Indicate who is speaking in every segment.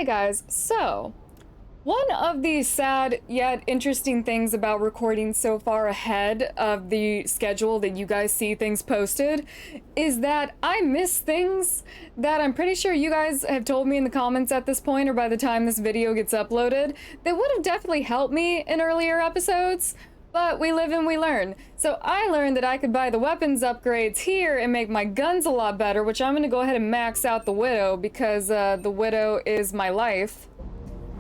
Speaker 1: Hey guys, so one of the sad yet interesting things about recording so far ahead of the schedule that you guys see things posted is that I miss things that I'm pretty sure you guys have told me in the comments at this point or by the time this video gets uploaded that would have definitely helped me in earlier episodes. But we live and we learn. So I learned that I could buy the weapons upgrades here and make my guns a lot better, which I'm gonna go ahead and max out the Widow because the Widow is my life.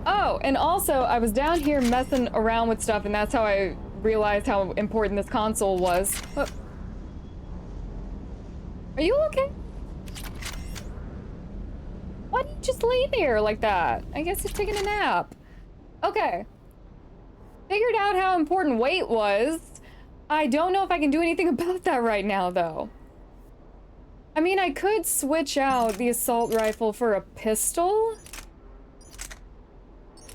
Speaker 1: Oh, and also I was down here messing around with stuff and that's how I realized how important this console was. Oh. Are you okay? Why do you just lay there like that? I guess you're taking a nap. Okay. Figured out how important weight was. I don't know if I can do anything about that right now, though. I mean, I could switch out the assault rifle for a pistol,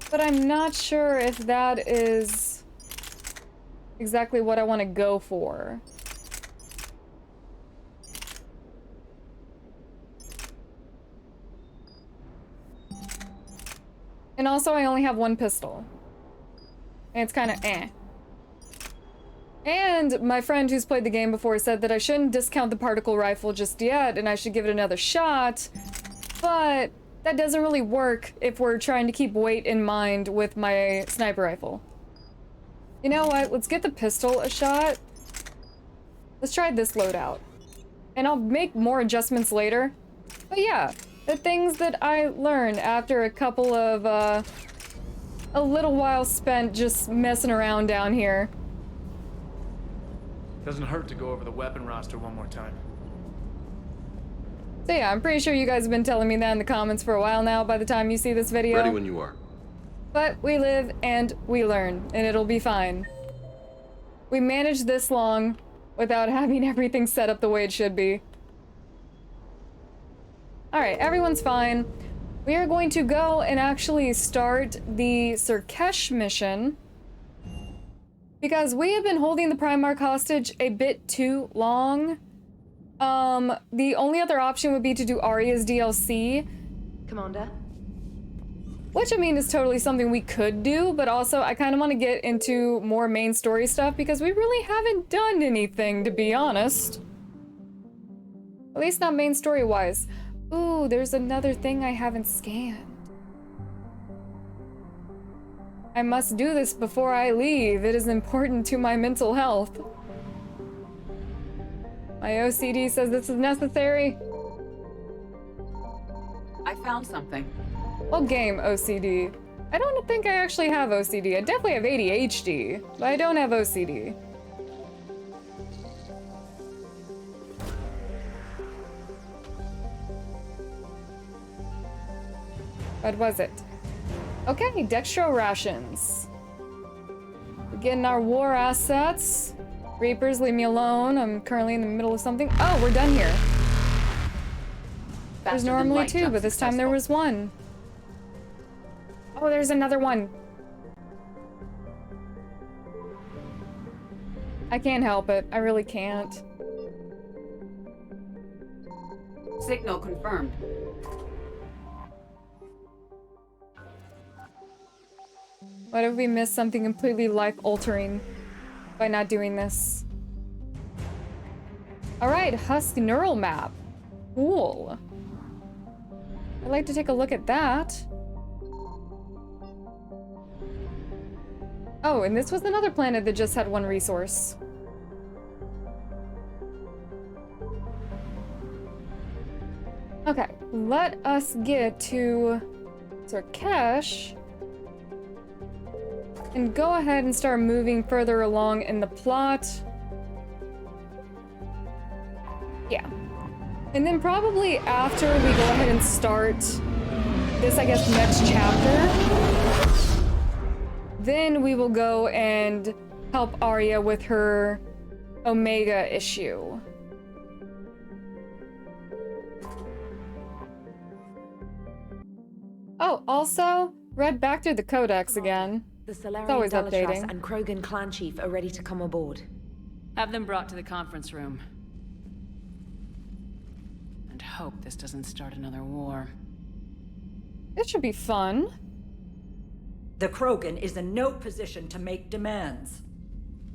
Speaker 1: but I'm not sure if that is exactly what I want to go for. And also, I only have one pistol. And it's kind of eh. And my friend who's played the game before said that I shouldn't discount the particle rifle just yet and I should give it another shot. But that doesn't really work if we're trying to keep weight in mind with my sniper rifle. You know what? Let's get the pistol a shot. Let's try this loadout. And I'll make more adjustments later. But yeah, the things that I learned after a couple of, a little while spent just messing around down here.
Speaker 2: Doesn't hurt to go over the weapon roster one more time.
Speaker 1: So yeah, I'm pretty sure you guys have been telling me that in the comments for a while now by the time you see this video.
Speaker 3: Ready when you are.
Speaker 1: But we live and we learn, and it'll be fine. We managed this long without having everything set up the way it should be. Alright, everyone's fine. We are going to go and actually start the Sur'Kesh mission because we have been holding the Primarch hostage a bit too long. The only other option would be to do Arya's DLC.
Speaker 4: Commander?
Speaker 1: Which, I mean, is totally something we could do, but also I kind of want to get into more main story stuff because we really haven't done anything, to be honest. At least not main story-wise. Ooh, there's another thing I haven't scanned. I must do this before I leave. It is important to my mental health. My OCD says this is necessary.
Speaker 4: I found something.
Speaker 1: What game, OCD? I don't think I actually have OCD. I definitely have ADHD, but I don't have OCD. What was it? Okay, dextro rations. We're getting our war assets. Reapers, leave me alone. I'm currently in the middle of something. Oh, we're done here. There's normally two, but this time there was one. Oh, there's another one. I can't help it. I really can't.
Speaker 4: Signal confirmed.
Speaker 1: What if we missed something completely life-altering by not doing this? Alright, Husk Neural Map. Cool. I'd like to take a look at that. Oh, and this was another planet that just had one resource. Okay, let us get to Sur'Kesh and go ahead and start moving further along in the plot. Yeah. And then probably after we go ahead and start this, I guess, next chapter, then we will go and help Arya with her Omega issue. Oh, also, read back through the Codex again.
Speaker 5: The Salarians and Krogan clan chief are ready to come aboard.
Speaker 6: Have them brought to the conference room. And hope this doesn't start another war.
Speaker 1: It should be fun.
Speaker 3: The Krogan is in no position to make demands.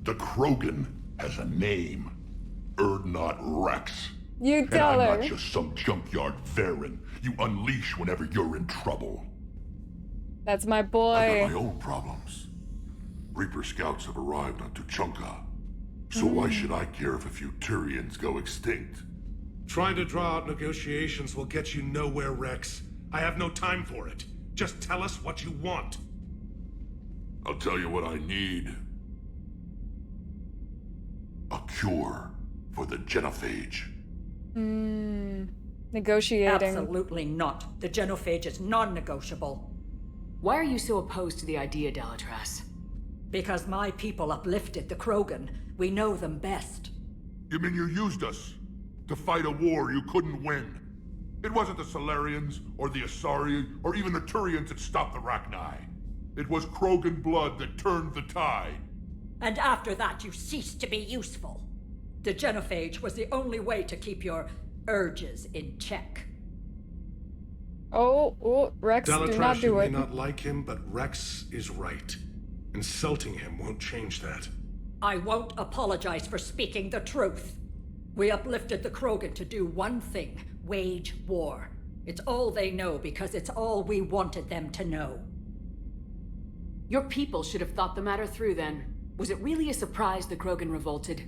Speaker 7: The Krogan has a name. Erdnot Wrex.
Speaker 1: You tell
Speaker 7: and I'm
Speaker 1: her.
Speaker 7: not just some junkyard Varen you unleash whenever you're in trouble.
Speaker 1: That's my
Speaker 7: I've
Speaker 1: boy.
Speaker 7: got my own problems. Reaper scouts have arrived on Tuchanka. So why should I care if a few Turians go extinct?
Speaker 8: Trying to draw out negotiations will get you nowhere, Wrex. I have no time for it. Just tell us what you want.
Speaker 7: I'll tell you what I need. A cure for the genophage.
Speaker 1: Negotiating.
Speaker 3: Absolutely not. The genophage is non-negotiable.
Speaker 6: Why are you so opposed to the idea, Delatras?
Speaker 3: Because my people uplifted the Krogan. We know them best.
Speaker 7: You mean you used us to fight a war you couldn't win? It wasn't the Salarians, or the Asari, or even the Turians that stopped the Rachni. It was Krogan blood that turned the tide.
Speaker 3: And after that, you ceased to be useful. The genophage was the only way to keep your urges in check.
Speaker 1: Oh, Wrex, do not
Speaker 8: Delatras,
Speaker 1: do
Speaker 8: you may
Speaker 1: it.
Speaker 8: not like him, but Wrex is right. Insulting him won't change that.
Speaker 3: I won't apologize for speaking the truth. We uplifted the Krogan to do one thing: wage war. It's all they know because it's all we wanted them to know.
Speaker 6: Your people should have thought the matter through then. Was it really a surprise the Krogan revolted?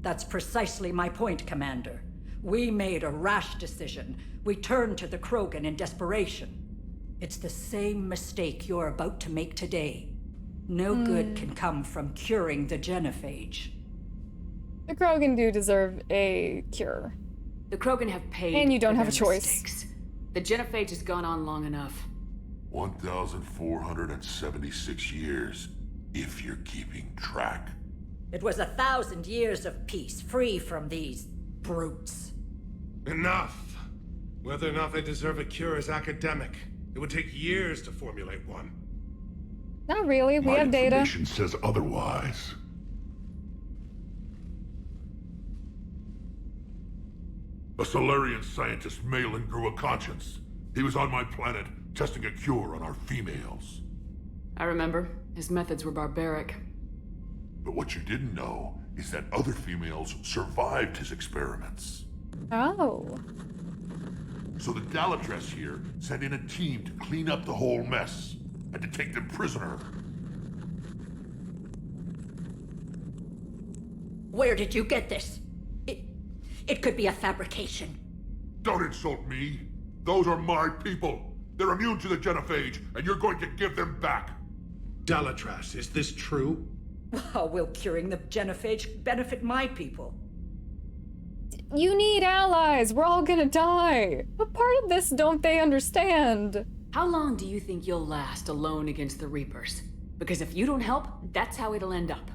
Speaker 3: That's precisely my point, Commander. We made a rash decision. We turned to the Krogan in desperation. It's the same mistake you're about to make today. No good can come from curing the genophage.
Speaker 1: The Krogan do deserve a cure.
Speaker 6: The Krogan have paid.
Speaker 1: And you don't
Speaker 6: for
Speaker 1: have a
Speaker 6: their
Speaker 1: choice.
Speaker 6: mistakes. The genophage has gone on long enough.
Speaker 7: 1,476 years, if you're keeping track.
Speaker 3: It was 1,000 years of peace, free from these brutes.
Speaker 8: Enough! Whether or not they deserve a cure is academic. It would take years to formulate one.
Speaker 1: Not really. We
Speaker 7: My
Speaker 1: have data.
Speaker 7: information says otherwise. A Salarian scientist, Malin, grew a conscience. He was on my planet, testing a cure on our females.
Speaker 6: I remember. His methods were barbaric.
Speaker 7: But what you didn't know is that other females survived his experiments.
Speaker 1: Oh.
Speaker 7: So the Delatras here sent in a team to clean up the whole mess, and to take them prisoner.
Speaker 3: Where did you get this? It could be a fabrication.
Speaker 7: Don't insult me. Those are my people. They're immune to the genophage, and you're going to give them back.
Speaker 8: Delatras, is this true?
Speaker 3: How will curing the genophage benefit my people?
Speaker 1: You need allies. We're all gonna die. What part of this don't they understand?
Speaker 6: How long do you think you'll last alone against the Reapers? Because if you don't help, that's how it'll end up.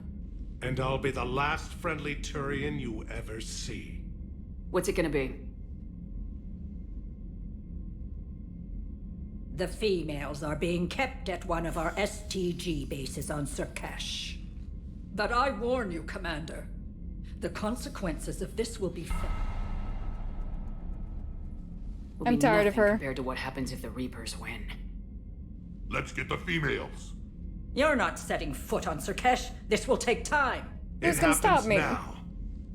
Speaker 8: And I'll be the last friendly Turian you ever see.
Speaker 6: What's it gonna be?
Speaker 3: The females are being kept at one of our STG bases on Sur'Kesh. But I warn you, Commander, the consequences of this will be felt.
Speaker 6: Will
Speaker 1: I'm
Speaker 6: be
Speaker 1: tired of
Speaker 6: nothing
Speaker 1: her.
Speaker 6: compared to what happens if the Reapers win.
Speaker 7: Let's get the females.
Speaker 3: You're not setting foot on Sur'Kesh. This will take time.
Speaker 1: Who's
Speaker 8: It
Speaker 1: gonna
Speaker 8: happens
Speaker 1: stop me?
Speaker 8: now.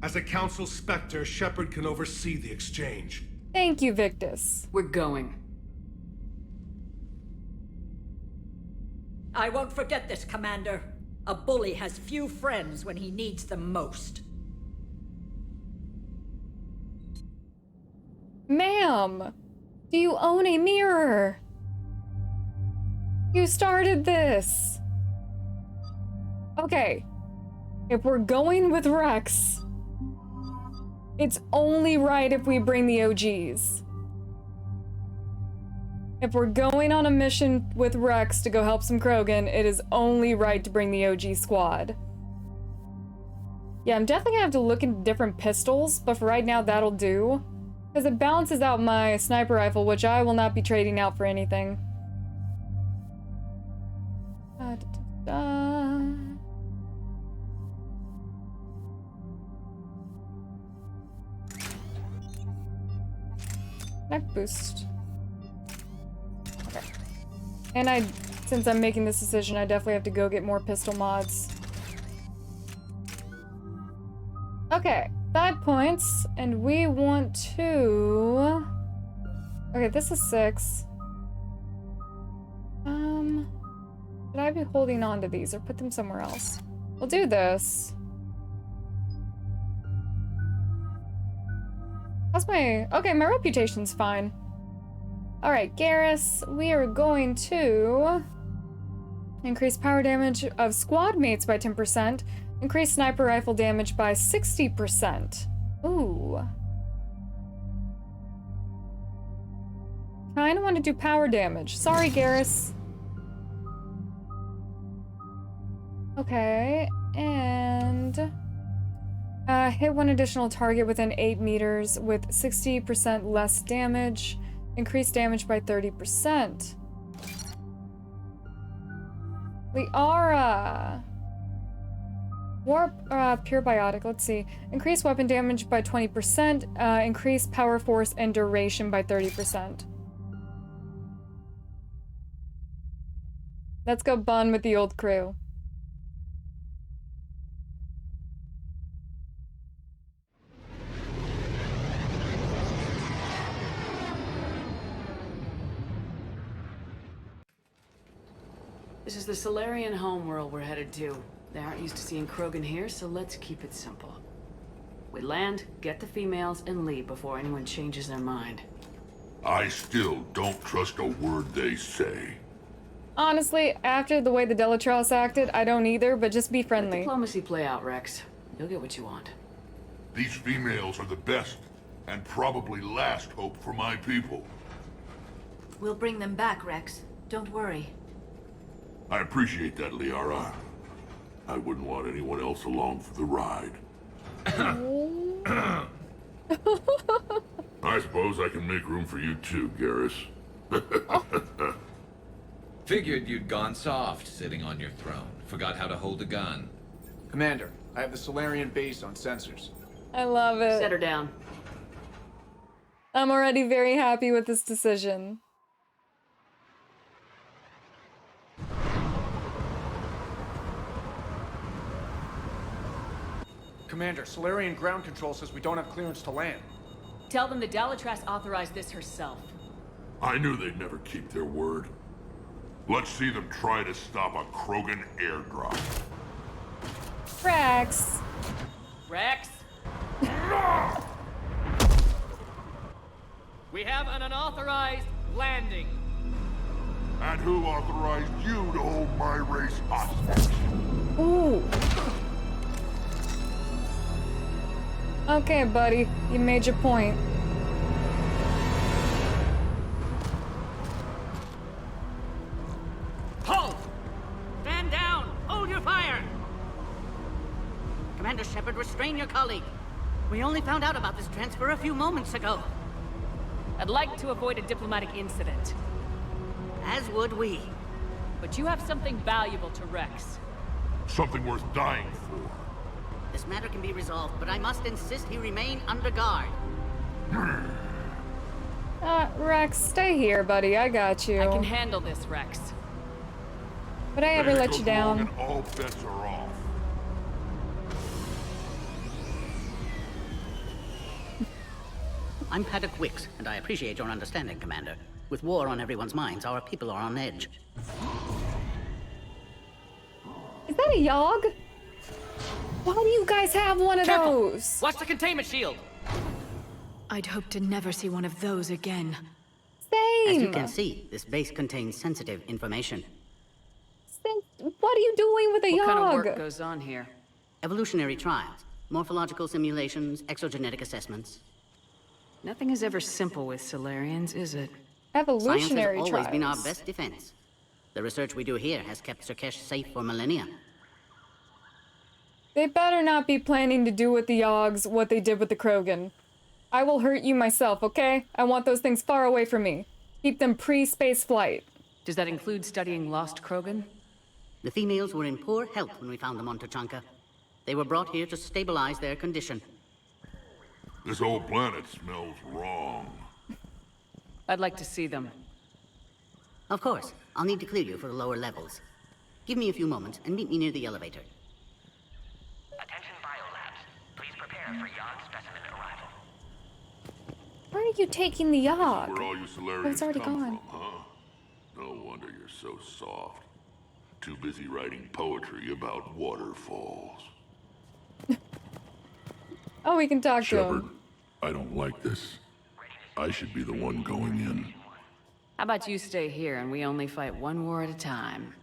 Speaker 8: As a Council Spectre, Shepard can oversee the exchange.
Speaker 1: Thank you, Victus.
Speaker 6: We're going.
Speaker 3: I won't forget this, Commander. A bully has few friends when he needs them most.
Speaker 1: Ma'am, do you own a mirror? You started this. Okay, if we're going with Wrex, it's only right if we bring the OGs. If we're going on a mission with Wrex to go help some Krogan, it is only right to bring the OG squad. Yeah, I'm definitely gonna have to look into different pistols, but for right now, that'll do. Because it balances out my sniper rifle, which I will not be trading out for anything. Neck boost. Okay. And since I'm making this decision, I definitely have to go get more pistol mods. Okay, 5 points, and we want to... Okay, this is 6. Should I be holding on to these or put them somewhere else? We'll do this. How's my... Okay, my reputation's fine. Alright, Garrus, we are going to... increase power damage of squad mates by 10%. Increase sniper rifle damage by 60%. Ooh. Kinda want to do power damage. Sorry, Garrus. Okay, and... hit one additional target within 8 meters with 60% less damage. Increase damage by 30%. Liara! Warp, pure biotic, let's see. Increase weapon damage by 20%, increase power force and duration by 30%. Let's go bond with the old crew.
Speaker 6: This is the Salarian homeworld we're headed to. They aren't used to seeing Krogan here, so let's keep it simple. We land, get the females, and leave before anyone changes their mind.
Speaker 7: I still don't trust a word they say.
Speaker 1: Honestly, after the way the Delatros acted, I don't either, but just be
Speaker 6: Let
Speaker 1: friendly.
Speaker 6: diplomacy play out, Wrex. You'll get what you want.
Speaker 7: These females are the best and probably last hope for my people.
Speaker 9: We'll bring them back, Wrex. Don't worry.
Speaker 7: I appreciate that, Liara. I wouldn't want anyone else along for the ride. I suppose I can make room for you too, Garrus.
Speaker 10: Figured you'd gone soft sitting on your throne. Forgot how to hold a gun.
Speaker 2: Commander, I have the Salarian base on sensors.
Speaker 1: I love it.
Speaker 6: Set her down.
Speaker 1: I'm already very happy with this decision.
Speaker 2: Commander, Salarian ground control says we don't have clearance to land.
Speaker 6: Tell them the Delatras authorized this herself.
Speaker 7: I knew they'd never keep their word. Let's see them try to stop a Krogan airdrop.
Speaker 1: Wrex.
Speaker 6: Wrex?
Speaker 11: We have an unauthorized landing.
Speaker 7: And who authorized you to hold my race hostage?
Speaker 1: Ooh. Okay, buddy. You made your point.
Speaker 11: Halt! Stand down! Hold your fire!
Speaker 12: Commander Shepard, restrain your colleague. We only found out about this transfer a few moments ago.
Speaker 6: I'd like to avoid a diplomatic incident.
Speaker 12: As would we.
Speaker 6: But you have something valuable to Wrex.
Speaker 7: Something worth dying for.
Speaker 12: This matter can be resolved, but I must insist he remain under guard.
Speaker 1: Wrex, stay here, buddy. I got you.
Speaker 6: I can handle this, Wrex.
Speaker 1: Would I ever let you down?
Speaker 7: And all bets are off.
Speaker 12: I'm Paddock Wix, and I appreciate your understanding, Commander. With war on everyone's minds, our people are on edge.
Speaker 1: Is that a Yogg? Why do you guys have one of those?
Speaker 11: Watch the containment shield!
Speaker 6: I'd hope to never see one of those again.
Speaker 1: Same.
Speaker 12: As you can see, this base contains sensitive information.
Speaker 1: What are you doing with a
Speaker 6: What
Speaker 1: Yogg?
Speaker 6: kind of work goes on here?
Speaker 12: Evolutionary trials, morphological simulations, exogenetic assessments.
Speaker 6: Nothing is ever simple with Salarians, is it?
Speaker 1: Evolutionary
Speaker 12: Science has always been our
Speaker 1: trials.
Speaker 12: best defense. The research we do here has kept Sur'Kesh safe for millennia.
Speaker 1: They better not be planning to do with the Yoggs what they did with the Krogan. I will hurt you myself, okay? I want those things far away from me. Keep them pre-space flight.
Speaker 6: Does that include studying lost Krogan?
Speaker 12: The females were in poor health when we found them on Tuchanka. They were brought here to stabilize their condition.
Speaker 7: This whole planet smells wrong.
Speaker 6: I'd like to see them.
Speaker 12: Of course. I'll need to clear you for the lower levels. Give me a few moments and meet me near the elevator.
Speaker 13: Attention biolabs. Please prepare for Yogg specimen arrival.
Speaker 1: Where are you taking the Yogg?
Speaker 7: Where all you Salarians
Speaker 1: It's already
Speaker 7: come
Speaker 1: gone.
Speaker 7: from, huh? No wonder you're so soft. Too busy writing poetry about waterfalls.
Speaker 1: Oh, we can talk to
Speaker 7: Shepard,
Speaker 1: him.
Speaker 7: I don't like this. I should be the one going in.
Speaker 6: How about you stay here and we only fight one war at a time?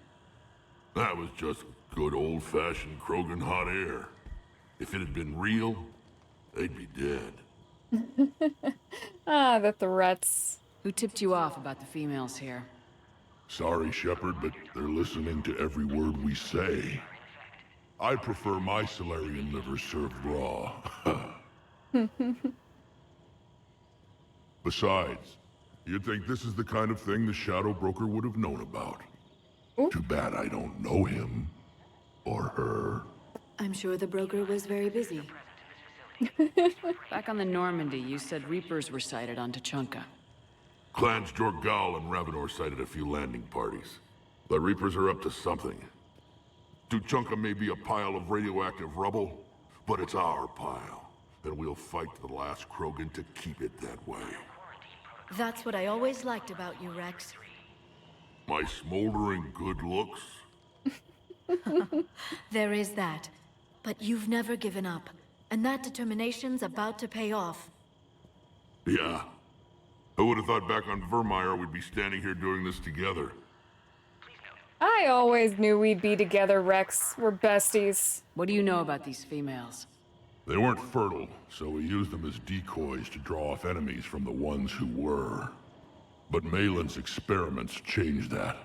Speaker 7: That was just good old-fashioned Krogan hot air. If it had been real, they'd be dead.
Speaker 1: Ah, the threats.
Speaker 6: Who tipped you off about the females here?
Speaker 7: Sorry, Shepard, but they're listening to every word we say. I prefer my Salarian liver served raw. Besides, you'd think this is the kind of thing the Shadow Broker would have known about.
Speaker 1: Ooh.
Speaker 7: Too bad I don't know him. Or her.
Speaker 9: I'm sure the broker was very busy.
Speaker 6: Back on the Normandy, you said Reapers were sighted on Tuchanka.
Speaker 7: Clans Jorgal and Ravenor sighted a few landing parties. The Reapers are up to something. Tuchanka may be a pile of radioactive rubble, but it's our pile. And we'll fight to the last Krogan to keep it that way.
Speaker 9: That's what I always liked about you, Wrex.
Speaker 7: My smoldering good looks?
Speaker 9: There is that. But you've never given up. And that determination's about to pay off.
Speaker 7: Yeah. I would have thought back on Vermeer we'd be standing here doing this together.
Speaker 1: I always knew we'd be together, Wrex. We're besties.
Speaker 6: What do you know about these females?
Speaker 7: They weren't fertile, so we used them as decoys to draw off enemies from the ones who were. But Malin's experiments changed that.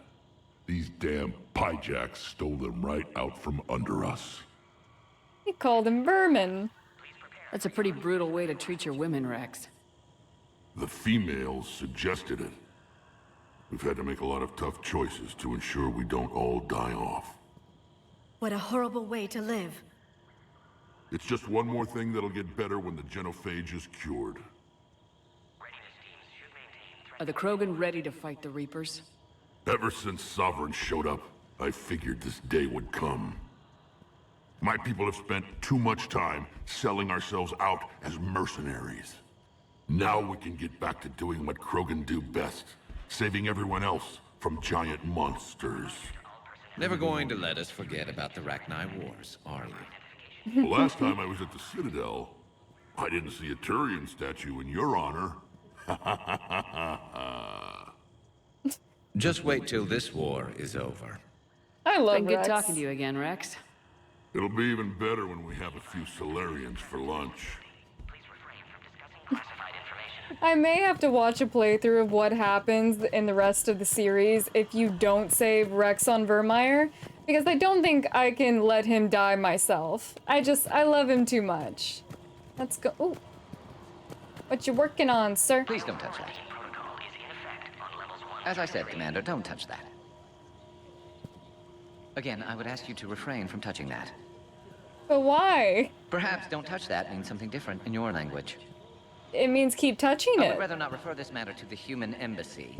Speaker 7: These damn pyjacks stole them right out from under us.
Speaker 1: He called him vermin.
Speaker 6: That's a pretty brutal way to treat your women, Wrex.
Speaker 7: The females suggested it. We've had to make a lot of tough choices to ensure we don't all die off.
Speaker 9: What a horrible way to live.
Speaker 7: It's just one more thing that'll get better when the genophage is cured.
Speaker 6: Are the Krogan ready to fight the Reapers?
Speaker 7: Ever since Sovereign showed up, I figured this day would come. My people have spent too much time selling ourselves out as mercenaries. Now we can get back to doing what Krogan do best, saving everyone else from giant monsters.
Speaker 10: Never going to let us forget about the Rachni Wars, are you?
Speaker 7: The last time I was at the Citadel, I didn't see a Turian statue in your honor.
Speaker 10: Just wait till this war is over.
Speaker 1: I love
Speaker 6: Been good
Speaker 1: Wrex.
Speaker 6: talking to you again, Wrex.
Speaker 7: It'll be even better when we have a few Salarians for lunch.
Speaker 1: I may have to watch a playthrough of what happens in the rest of the series if you don't save Wrex on Vermeer, because I don't think I can let him die myself. I love him too much. Let's go. Ooh. What you working on, sir?
Speaker 14: Please don't touch that. As I said, Commander, don't touch that. Again, I would ask you to refrain from touching that.
Speaker 1: But why?
Speaker 14: Perhaps don't touch that means something different in your language.
Speaker 1: It means keep touching
Speaker 14: I
Speaker 1: it.
Speaker 14: would rather not refer this matter to the human embassy.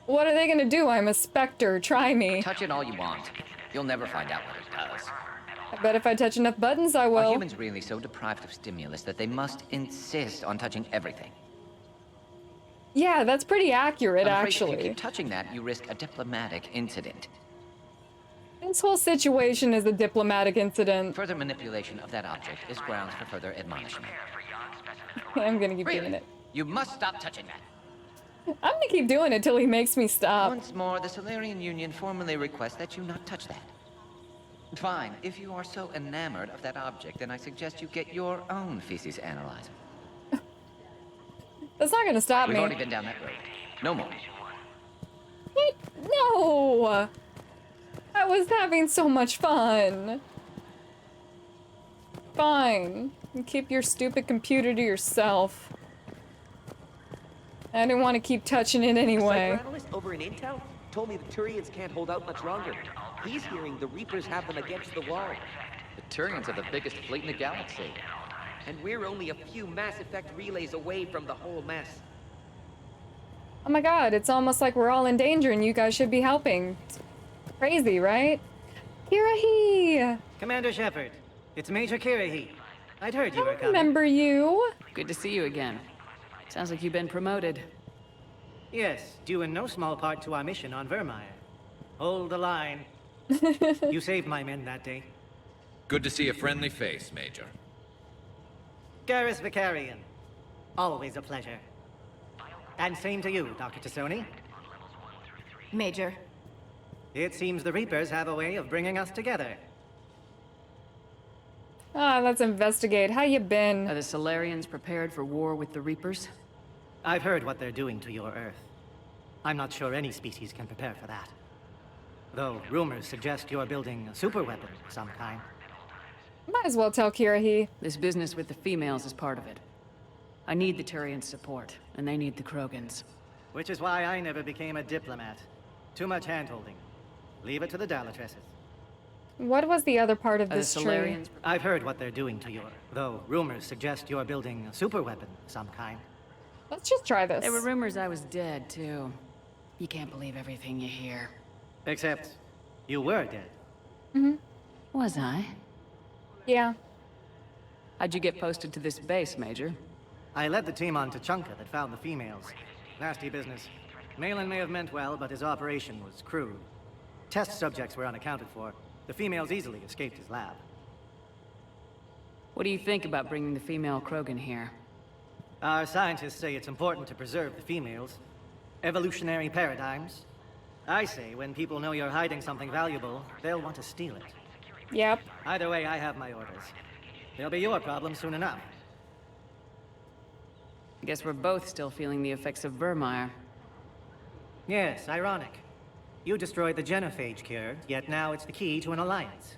Speaker 1: What are they gonna do? I'm a specter. Try me.
Speaker 14: Touch it all you want. You'll never find out what it does.
Speaker 1: I bet if I touch enough buttons, I
Speaker 14: Are
Speaker 1: will.
Speaker 14: humans really so deprived of stimulus that they must insist on touching everything?
Speaker 1: Yeah, that's pretty accurate,
Speaker 14: I'm afraid
Speaker 1: actually.
Speaker 14: if you keep touching that, you risk a diplomatic incident.
Speaker 1: This whole situation is a diplomatic incident.
Speaker 14: Further manipulation of that object is grounds for further admonishment.
Speaker 1: I'm gonna keep
Speaker 14: Really?
Speaker 1: doing it.
Speaker 14: You must stop touching that.
Speaker 1: I'm gonna keep doing it till he makes me stop.
Speaker 14: Once more, the Salarian Union formally requests that you not touch that. Fine. If you are so enamored of that object, then I suggest you get your own feces analyzer.
Speaker 1: That's not gonna stop
Speaker 14: We've
Speaker 1: me.
Speaker 14: already been down that road. No more.
Speaker 1: What? No! I was having so much fun. Fine. You keep your stupid computer to yourself. I didn't want to keep touching it
Speaker 15: A
Speaker 1: anyway.
Speaker 15: psychoanalyst over in Intel told me the Turians can't hold out much longer. He's hearing the Reapers have them against the wall.
Speaker 16: The Turians are the biggest fleet in the galaxy.
Speaker 15: And we're only a few Mass Effect relays away from the whole mess.
Speaker 1: Oh my god, it's almost like we're all in danger and you guys should be helping. Crazy, right? Kirahi!
Speaker 17: Commander Shepard, it's Major Kirahi. I'd heard you were coming.
Speaker 1: Remember you?
Speaker 6: Good to see you again. Sounds like you've been promoted.
Speaker 17: Yes, due in no small part to our mission on Vermeer. Hold the line. You saved my men that day.
Speaker 10: Good to see a friendly face, Major.
Speaker 17: Garrus Vicarian. Always a pleasure. And same to you, Dr. Tassoni.
Speaker 9: Major.
Speaker 17: It seems the Reapers have a way of bringing us together.
Speaker 1: Ah, let's investigate. How you been?
Speaker 6: Are the Salarians prepared for war with the Reapers?
Speaker 17: I've heard what they're doing to your Earth. I'm not sure any species can prepare for that. Though rumors suggest you're building a superweapon of some kind.
Speaker 1: Might as well tell Kirahi.
Speaker 6: This business with the females is part of it. I need the Turians' support, and they need the Krogans.
Speaker 17: Which is why I never became a diplomat. Too much hand-holding. Leave it to the Dalatresses.
Speaker 1: What was the other part of this tree?
Speaker 17: I've heard what they're doing to your... Though rumors suggest you're building a superweapon of some kind.
Speaker 1: Let's just try this.
Speaker 6: There were rumors I was dead, too. You can't believe everything you hear.
Speaker 17: Except, you were dead.
Speaker 1: Mm-hmm.
Speaker 6: Was I?
Speaker 1: Yeah.
Speaker 6: How'd you get posted to this base, Major?
Speaker 17: I led the team on Tuchanka that found the females. Nasty business. Malin may have meant well, but his operation was crude. Test subjects were unaccounted for. The females easily escaped his lab.
Speaker 6: What do you think about bringing the female Krogan here?
Speaker 17: Our scientists say it's important to preserve the females. Evolutionary paradigms. I say when people know you're hiding something valuable, they'll want to steal it.
Speaker 1: Yep.
Speaker 17: Either way, I have my orders. They'll be your problem soon enough.
Speaker 6: I guess we're both still feeling the effects of Vermeer.
Speaker 17: Yes, ironic. You destroyed the genophage cure, yet now it's the key to an alliance.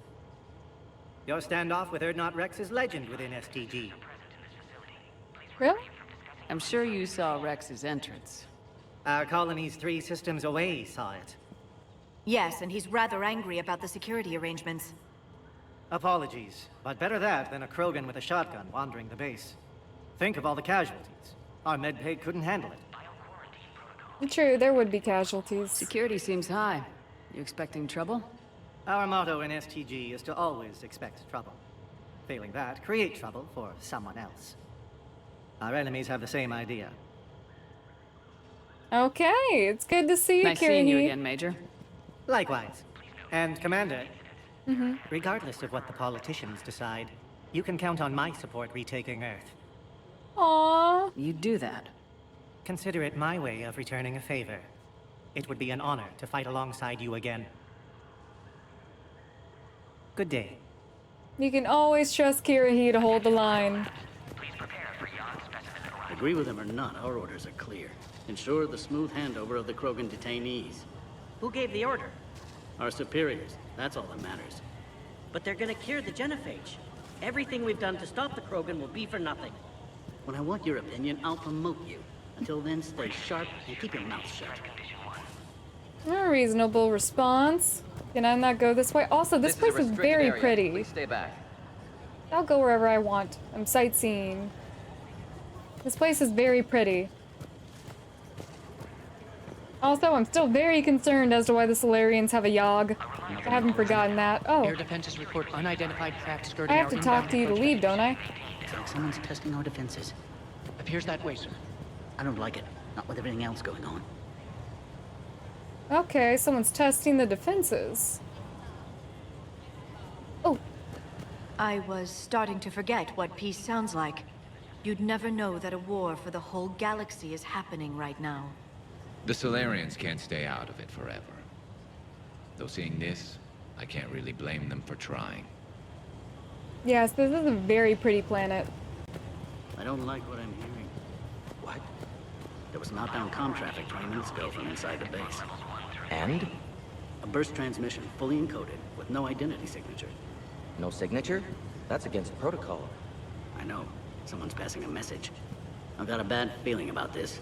Speaker 17: Your standoff with Erdnot Wrex is legend within STG.
Speaker 1: Really?
Speaker 6: I'm sure you saw Rex's entrance.
Speaker 17: Our colony's 3 systems away saw it.
Speaker 9: Yes, and he's rather angry about the security arrangements.
Speaker 17: Apologies, but better that than a Krogan with a shotgun wandering the base. Think of all the casualties. Our medbay couldn't handle it.
Speaker 1: True, there would be casualties.
Speaker 6: Security seems high. You expecting trouble?
Speaker 17: Our motto in STG is to always expect trouble. Failing that, create trouble for someone else. Our enemies have the same idea.
Speaker 1: Okay, it's good to see you,
Speaker 6: Nice seeing you again, Major.
Speaker 17: Likewise. And Commander, regardless of what the politicians decide, you can count on my support retaking Earth.
Speaker 1: Aww.
Speaker 6: You do that.
Speaker 17: Consider it my way of returning a favor. It would be an honor to fight alongside you again. Good day.
Speaker 1: You can always trust Kirahi to hold the line.
Speaker 12: Agree with him or not, our orders are clear. Ensure the smooth handover of the Krogan detainees.
Speaker 18: Who gave the order?
Speaker 12: Our superiors. That's all that matters.
Speaker 18: But they're gonna cure the genophage. Everything we've done to stop the Krogan will be for nothing.
Speaker 12: When I want your opinion, I'll promote you. Until then, stay sharp and keep your mouth shut.
Speaker 1: A reasonable response. Can I not go this way? Also, this place is very pretty.
Speaker 16: Please stay back.
Speaker 1: I'll go wherever I want. I'm sightseeing. This place is very pretty. Also, I'm still very concerned as to why the Salarians have a Yogg. I haven't forgotten that. Oh.
Speaker 19: Air defenses report unidentified craft
Speaker 1: I
Speaker 19: skirting
Speaker 1: have to talk to you to leave, don't I?
Speaker 12: It's like someone's testing our defenses.
Speaker 19: Appears that way, sir.
Speaker 12: I don't like it. Not with everything else going on.
Speaker 1: Okay, someone's testing the defenses. Oh.
Speaker 9: I was starting to forget what peace sounds like. You'd never know that a war for the whole galaxy is happening right now.
Speaker 10: The Salarians can't stay out of it forever. Though seeing this, I can't really blame them for trying.
Speaker 1: Yes, this is a very pretty planet.
Speaker 12: I don't like what I'm hearing. What? There was outbound comm traffic 20 minutes ago from inside the base.
Speaker 15: And?
Speaker 12: A burst transmission, fully encoded, with no identity signature.
Speaker 15: No signature? That's against protocol.
Speaker 12: I know. Someone's passing a message. I've got a bad feeling about this.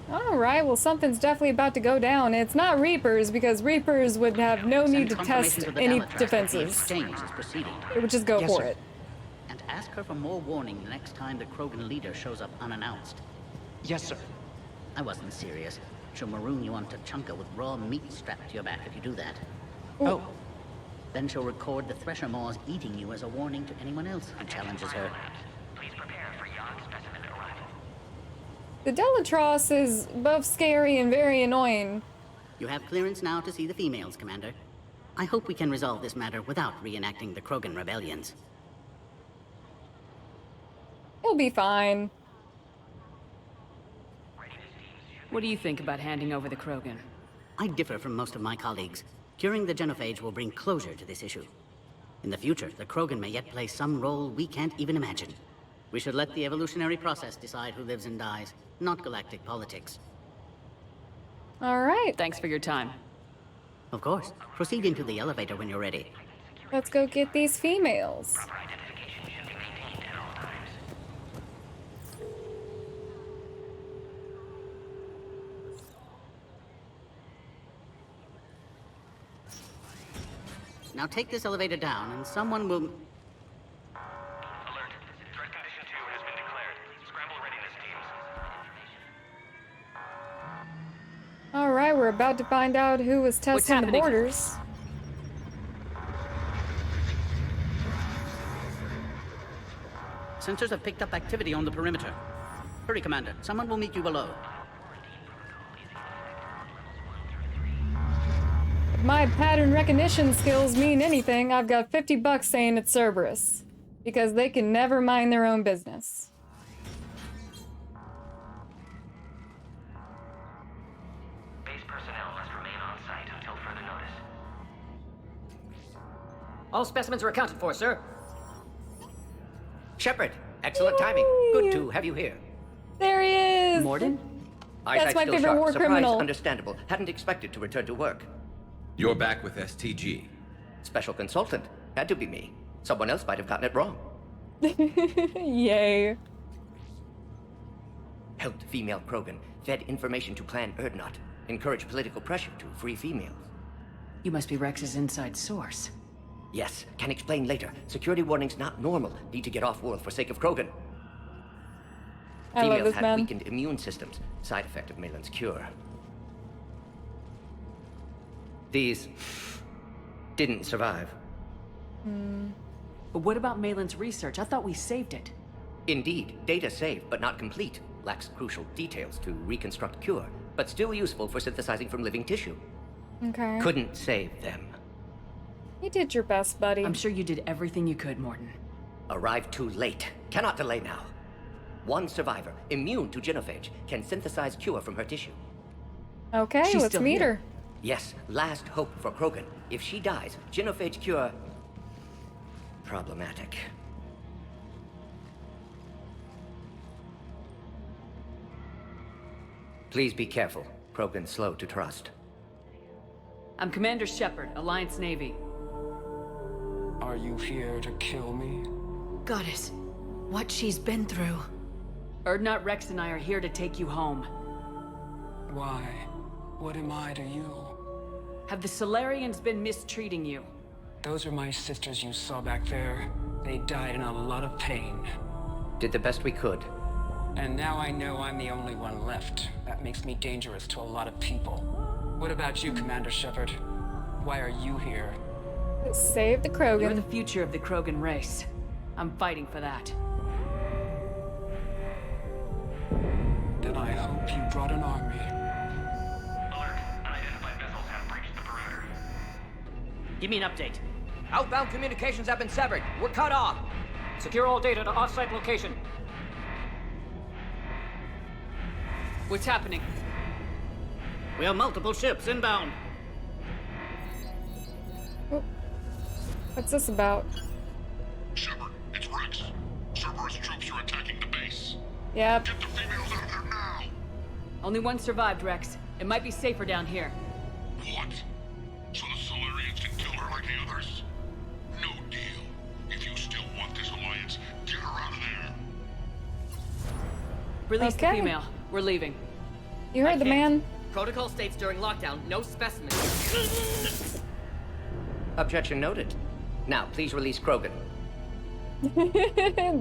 Speaker 1: Alright, well something's definitely about to go down. It's not Reapers, because Reapers would have no need to test any defenses. It would just go for it.
Speaker 12: And ask her for more warning the next time the Krogan leader shows up unannounced.
Speaker 19: Yes, sir.
Speaker 18: I wasn't serious. She'll maroon you on Tachanka with raw meat strapped to your back if you do that.
Speaker 1: Ooh.
Speaker 18: Oh. Then she'll record the Thresher Maws eating you as a warning to anyone else who challenges her.
Speaker 13: Please prepare for Yon specimen arrival.
Speaker 1: The Delatros is both scary and very annoying.
Speaker 18: You have clearance now to see the females, Commander. I hope we can resolve this matter without reenacting the Krogan rebellions.
Speaker 1: It'll be fine.
Speaker 6: What do you think about handing over the Krogan?
Speaker 18: I differ from most of my colleagues. Curing the genophage will bring closure to this issue. In the future, the Krogan may yet play some role we can't even imagine. We should let the evolutionary process decide who lives and dies, not galactic politics.
Speaker 1: All right.
Speaker 6: Thanks for your time.
Speaker 18: Of course. Proceed into the elevator when you're ready.
Speaker 1: Let's go get these females.
Speaker 18: Now take this elevator down and someone will...
Speaker 13: Alert. Threat condition 2 has been declared. Scramble readiness teams.
Speaker 1: All right, we're about to find out who was testing the borders.
Speaker 18: Sensors have picked up activity on the perimeter. Hurry, Commander. Someone will meet you below.
Speaker 1: If my pattern recognition skills mean anything, I've got $50 saying it's Cerberus. Because they can never mind their own business.
Speaker 13: Base personnel must remain on site until further notice.
Speaker 19: All specimens are accounted for, sir.
Speaker 15: Shepard, excellent timing. Good to have you here.
Speaker 1: There he is!
Speaker 6: Mordin?
Speaker 1: That's my
Speaker 15: still
Speaker 1: favorite
Speaker 15: sharp.
Speaker 1: war
Speaker 15: Surprise,
Speaker 1: criminal.
Speaker 15: Understandable. Hadn't expected to return to work.
Speaker 10: You're back with STG.
Speaker 15: Special consultant. Had to be me. Someone else might have gotten it wrong.
Speaker 1: Yay.
Speaker 15: Helped female Krogan. Fed information to Clan Erdnot. Encouraged political pressure to free females.
Speaker 6: You must be Wrex's inside source.
Speaker 15: Yes, can explain later. Security warnings not normal. Need to get off-world for sake of Krogan.
Speaker 1: I love
Speaker 15: Females
Speaker 1: this
Speaker 15: had
Speaker 1: man.
Speaker 15: weakened immune systems. Side effect of Malin's cure. These didn't survive.
Speaker 6: But what about Malin's research? I thought we saved it.
Speaker 15: Indeed, data saved, but not complete. Lacks crucial details to reconstruct cure, but still useful for synthesizing from living tissue.
Speaker 1: Okay.
Speaker 15: Couldn't save them.
Speaker 1: You did your best, buddy.
Speaker 6: I'm sure you did everything you could, Mordin.
Speaker 15: Arrived too late. Cannot delay now. One survivor, immune to genophage, can synthesize cure from her tissue.
Speaker 1: Okay,
Speaker 6: She's
Speaker 1: let's
Speaker 6: still
Speaker 1: meet
Speaker 6: here.
Speaker 1: her.
Speaker 15: Yes, last hope for Krogan. If she dies, genophage cure... problematic. Please be careful. Krogan's slow to trust.
Speaker 6: I'm Commander Shepard, Alliance Navy.
Speaker 2: Are you here to kill me?
Speaker 9: Goddess, what she's been through.
Speaker 6: Erdnot, Wrex, and I are here to take you home.
Speaker 2: Why? What am I to you?
Speaker 6: Have the Salarians been mistreating you?
Speaker 2: Those are my sisters you saw back there. They died in a lot of pain.
Speaker 15: Did the best we could.
Speaker 2: And now I know I'm the only one left. That makes me dangerous to a lot of people. What about you, Commander Shepard? Why are you here?
Speaker 1: Save the Krogan.
Speaker 6: You're the future of the Krogan race. I'm fighting for that.
Speaker 2: Then I hope you brought an army.
Speaker 13: Alert. Unidentified vessels have breached the perimeter.
Speaker 19: Give me an update.
Speaker 20: Outbound communications have been severed. We're cut off.
Speaker 19: Secure all data to off-site location.
Speaker 6: What's happening?
Speaker 18: We have multiple ships inbound.
Speaker 1: What's this about?
Speaker 7: Shepard, it's Wrex. Cerberus troops are attacking the base.
Speaker 1: Yep.
Speaker 7: Get the females out of there now!
Speaker 6: Only one survived, Wrex. It might be safer down here.
Speaker 7: What? So the Salarians can kill her like the others? No deal. If you still want this alliance, get her out of there.
Speaker 6: Release
Speaker 1: Okay.
Speaker 6: the female. We're leaving.
Speaker 1: You heard the man.
Speaker 19: Protocol states during lockdown, no specimens.
Speaker 15: Objection noted. Now, please release Krogan.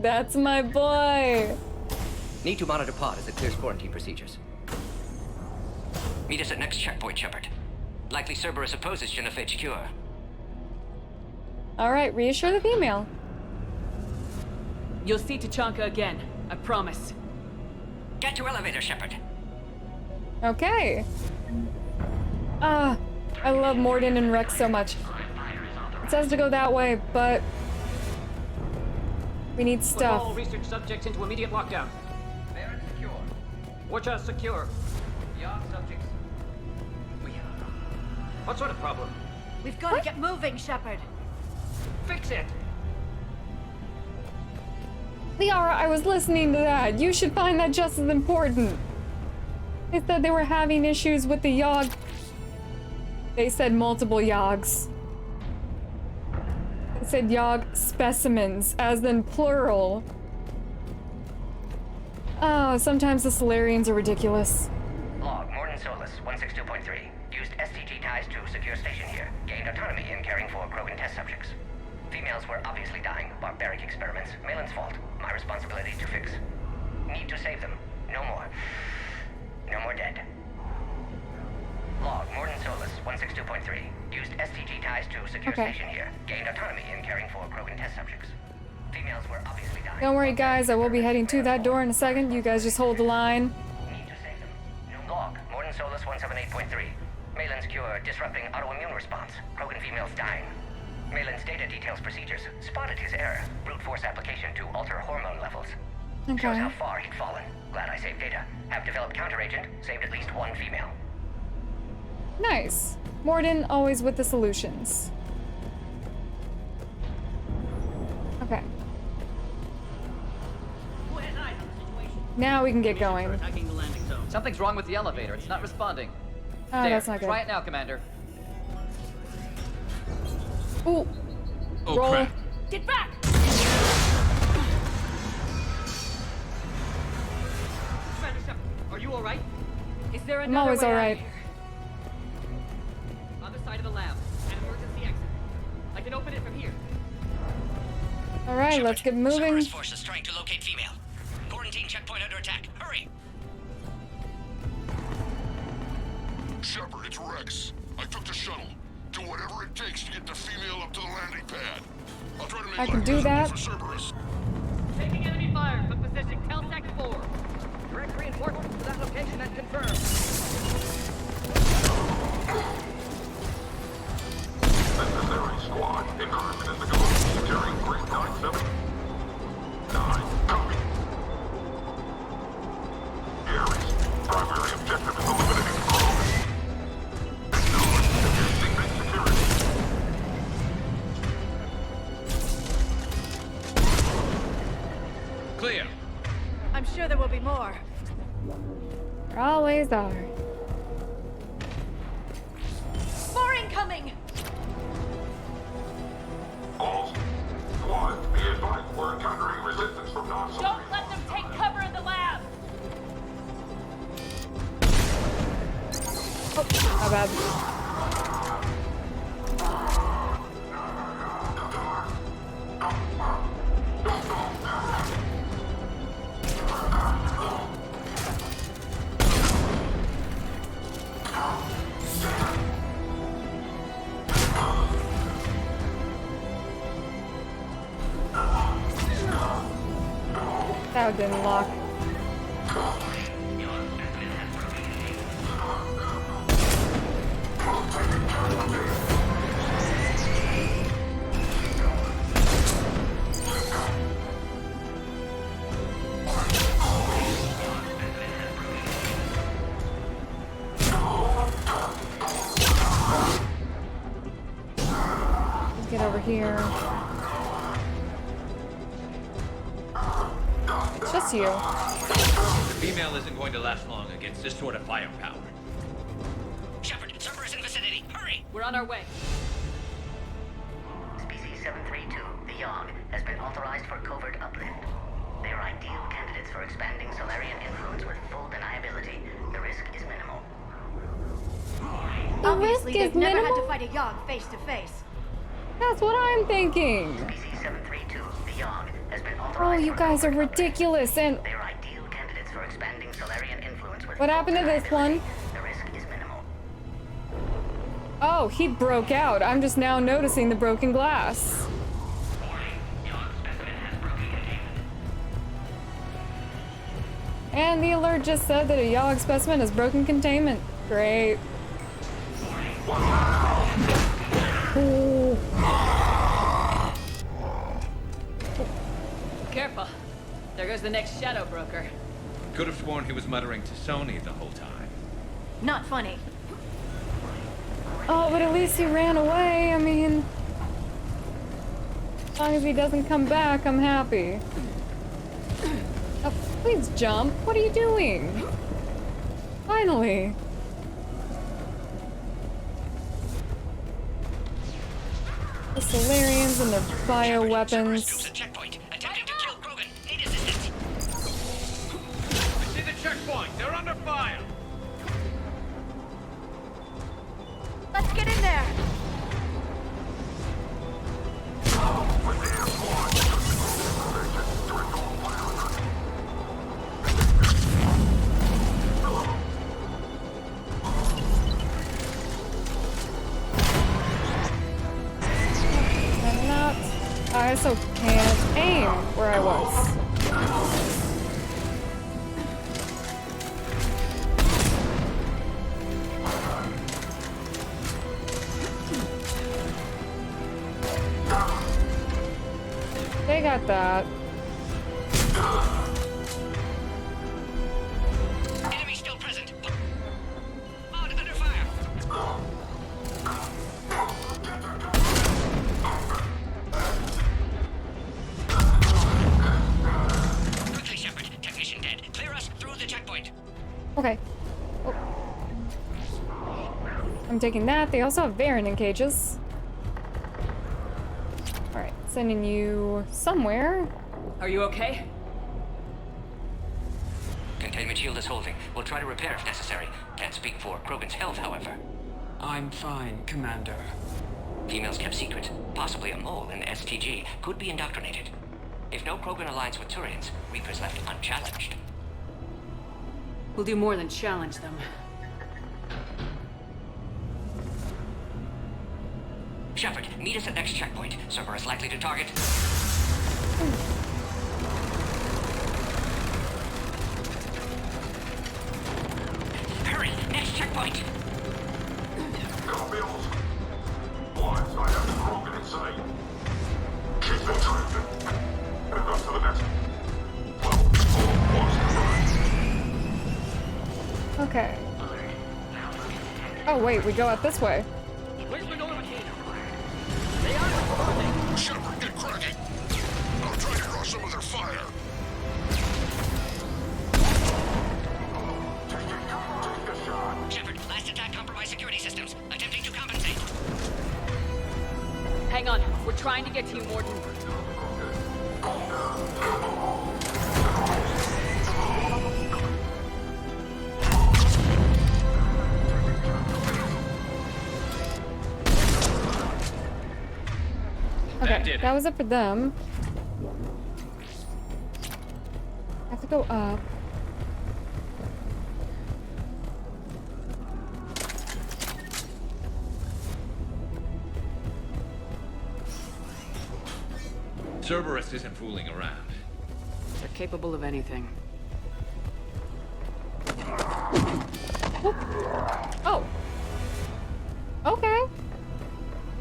Speaker 1: That's my boy.
Speaker 15: Need to monitor pod as it clears quarantine procedures. Meet us at next checkpoint, Shepard. Likely Cerberus opposes genophage cure.
Speaker 1: Alright, reassure the female.
Speaker 6: You'll see Tachanka again, I promise.
Speaker 15: Get to elevator, Shepard.
Speaker 1: Okay. I love Mordin and Wrex so much. It says to go that way, but we need
Speaker 11: Put
Speaker 1: stuff.
Speaker 11: all research subjects into immediate lockdown.
Speaker 16: Baron secure.
Speaker 11: Watcher secure.
Speaker 16: Young subjects.
Speaker 11: What sort of problem?
Speaker 9: We've got to get moving, Shepard.
Speaker 11: Fix it.
Speaker 1: Liara, I was listening to that. You should find that just as important. They said they were having issues with the Yogg. They said multiple Yoggs. They said Yogg specimens, as in plural. Oh, sometimes the Salarians are ridiculous.
Speaker 15: Log, Mordin Solus, 162.3. Used STG ties to secure station here. Gained autonomy in caring for Krogan test subjects. Females were obviously dying. Barbaric experiments. Malin's fault. My responsibility to fix. Need to save them. No more. No more dead. Log, Mordin Solus, 162.3. Used STG ties to secure station here. Gained autonomy in caring for Krogan test subjects. Females were obviously dying.
Speaker 1: Don't worry, guys. I will be heading to that door in a second. You guys just hold the line.
Speaker 15: Need to save them. No log, Mordin Solus, 178.3. Malin's cure disrupting autoimmune response. Krogan females dying. Malin's data details procedures. Spotted his error. Brute force application to alter hormone levels.
Speaker 1: Okay.
Speaker 15: Shows how far he'd fallen. Glad I saved data. Have developed counteragent. Saved at least one female.
Speaker 1: Nice. Mordin always with the solutions. Okay. Now we can get going.
Speaker 16: Something's wrong with the elevator. It's not responding.
Speaker 1: Oh,
Speaker 16: There.
Speaker 1: that's not good.
Speaker 16: Try it now, Commander.
Speaker 1: Ooh.
Speaker 7: Oh,
Speaker 1: Roll.
Speaker 7: crap.
Speaker 9: Get back!
Speaker 11: Commander Shepard, are you alright?
Speaker 6: Is there
Speaker 1: I'm
Speaker 6: another
Speaker 1: always
Speaker 6: way out
Speaker 1: alright.
Speaker 6: here?
Speaker 11: On the side of the lab. An emergency exit. I can open it from here.
Speaker 1: Alright, let's get moving.
Speaker 15: Cerberus forces trying to locate female. Quarantine checkpoint under attack. Hurry!
Speaker 7: Shepard, it's Wrex. I took the shuttle. Do whatever it takes to get the female up to the landing pad. I'll try to make
Speaker 1: I can
Speaker 7: life
Speaker 1: do
Speaker 7: visible
Speaker 1: that.
Speaker 7: for Cerberus.
Speaker 11: Taking enemy fire from position Telsec 4.
Speaker 20: Direct reinforcements to that location and confirmed.
Speaker 7: Necessary squad. Increment in the ghost. Securing 397. 9. Copy. Ares. Primary objective is eliminating Krogan. Engaging big security.
Speaker 10: Clear.
Speaker 9: I'm sure there will be more.
Speaker 1: There always are.
Speaker 9: More incoming!
Speaker 7: Calls. Squad, be advised we're encountering resistance from non-soldiers.
Speaker 9: Don't let them take cover in the lab!
Speaker 1: Oh, my bad. That didn't lock. Let's get over here. It's just you.
Speaker 10: The female isn't going to last long against this sort of firepower.
Speaker 15: Shepard, Cerberus in vicinity. Hurry!
Speaker 11: We're on our way.
Speaker 18: Species 732, the Yogg, has been authorized for covert uplift. They are ideal candidates for expanding Salarian influence with full deniability. The risk is minimal.
Speaker 9: Obviously,
Speaker 1: risk is
Speaker 9: they've never had
Speaker 1: minimal?
Speaker 9: to fight a Yogg face to face.
Speaker 1: That's what I'm thinking.
Speaker 18: Species 732, the Yogg, has been
Speaker 1: Oh,
Speaker 18: authorized
Speaker 1: you
Speaker 18: for
Speaker 1: guys are
Speaker 18: covert
Speaker 1: ridiculous. And
Speaker 18: They are ideal candidates for expanding Salarian influence with
Speaker 1: what
Speaker 18: full
Speaker 1: happened to this
Speaker 18: deniability.
Speaker 1: one?
Speaker 18: The risk is minimal.
Speaker 1: Oh, he broke out. I'm just now noticing the broken glass. And the alert just said that a Yogg specimen has broken containment. Great. Ooh.
Speaker 19: Careful. There goes the next shadow broker.
Speaker 10: Could have sworn he was muttering to Sony the whole time.
Speaker 9: Not funny.
Speaker 1: Oh, but at least he ran away. I mean, as long as he doesn't come back, I'm happy. Oh, please jump. What are you doing? Finally. The Salarians and their bioweapons.
Speaker 15: Checkpoint. Attempting to kill Krogan. Need assistance.
Speaker 11: I see the checkpoint. They're under fire.
Speaker 9: Let's get in there.
Speaker 1: I also can't aim where I was. They got that.
Speaker 15: Enemy still present. Pod under fire. Quickly, Shepard. Technician dead. Clear us through the checkpoint.
Speaker 1: Okay. Oh. I'm taking that. They also have Varen in cages. Alright, sending you somewhere.
Speaker 19: Are you okay?
Speaker 15: Containment shield is holding. We'll try to repair if necessary. Can't speak for Krogan's health, however.
Speaker 2: I'm fine, Commander.
Speaker 15: Females kept secret. Possibly a mole in STG. Could be indoctrinated. If no Krogan aligns with Turians, Reaper's left unchallenged.
Speaker 6: We'll do more than challenge them.
Speaker 15: Shepard, meet us at next checkpoint. Cerberus likely to target. Hurry, next checkpoint.
Speaker 7: Bills. Once I have the Krogan in sight. Keep them trapped. And up to the next.
Speaker 1: Okay. Oh wait, we go out this way.
Speaker 11: Where's the notificator? They are responding.
Speaker 7: Shepard, get cracking. I'll try to draw some of their fire. Take a shot.
Speaker 15: Shepard, last attack compromised security systems. Attempting to compensate.
Speaker 19: Hang on. We're trying to get to you, Mordin.
Speaker 1: Okay, that was it for them. I have to go up.
Speaker 10: Cerberus isn't fooling around.
Speaker 6: They're capable of anything.
Speaker 1: Oh. Okay.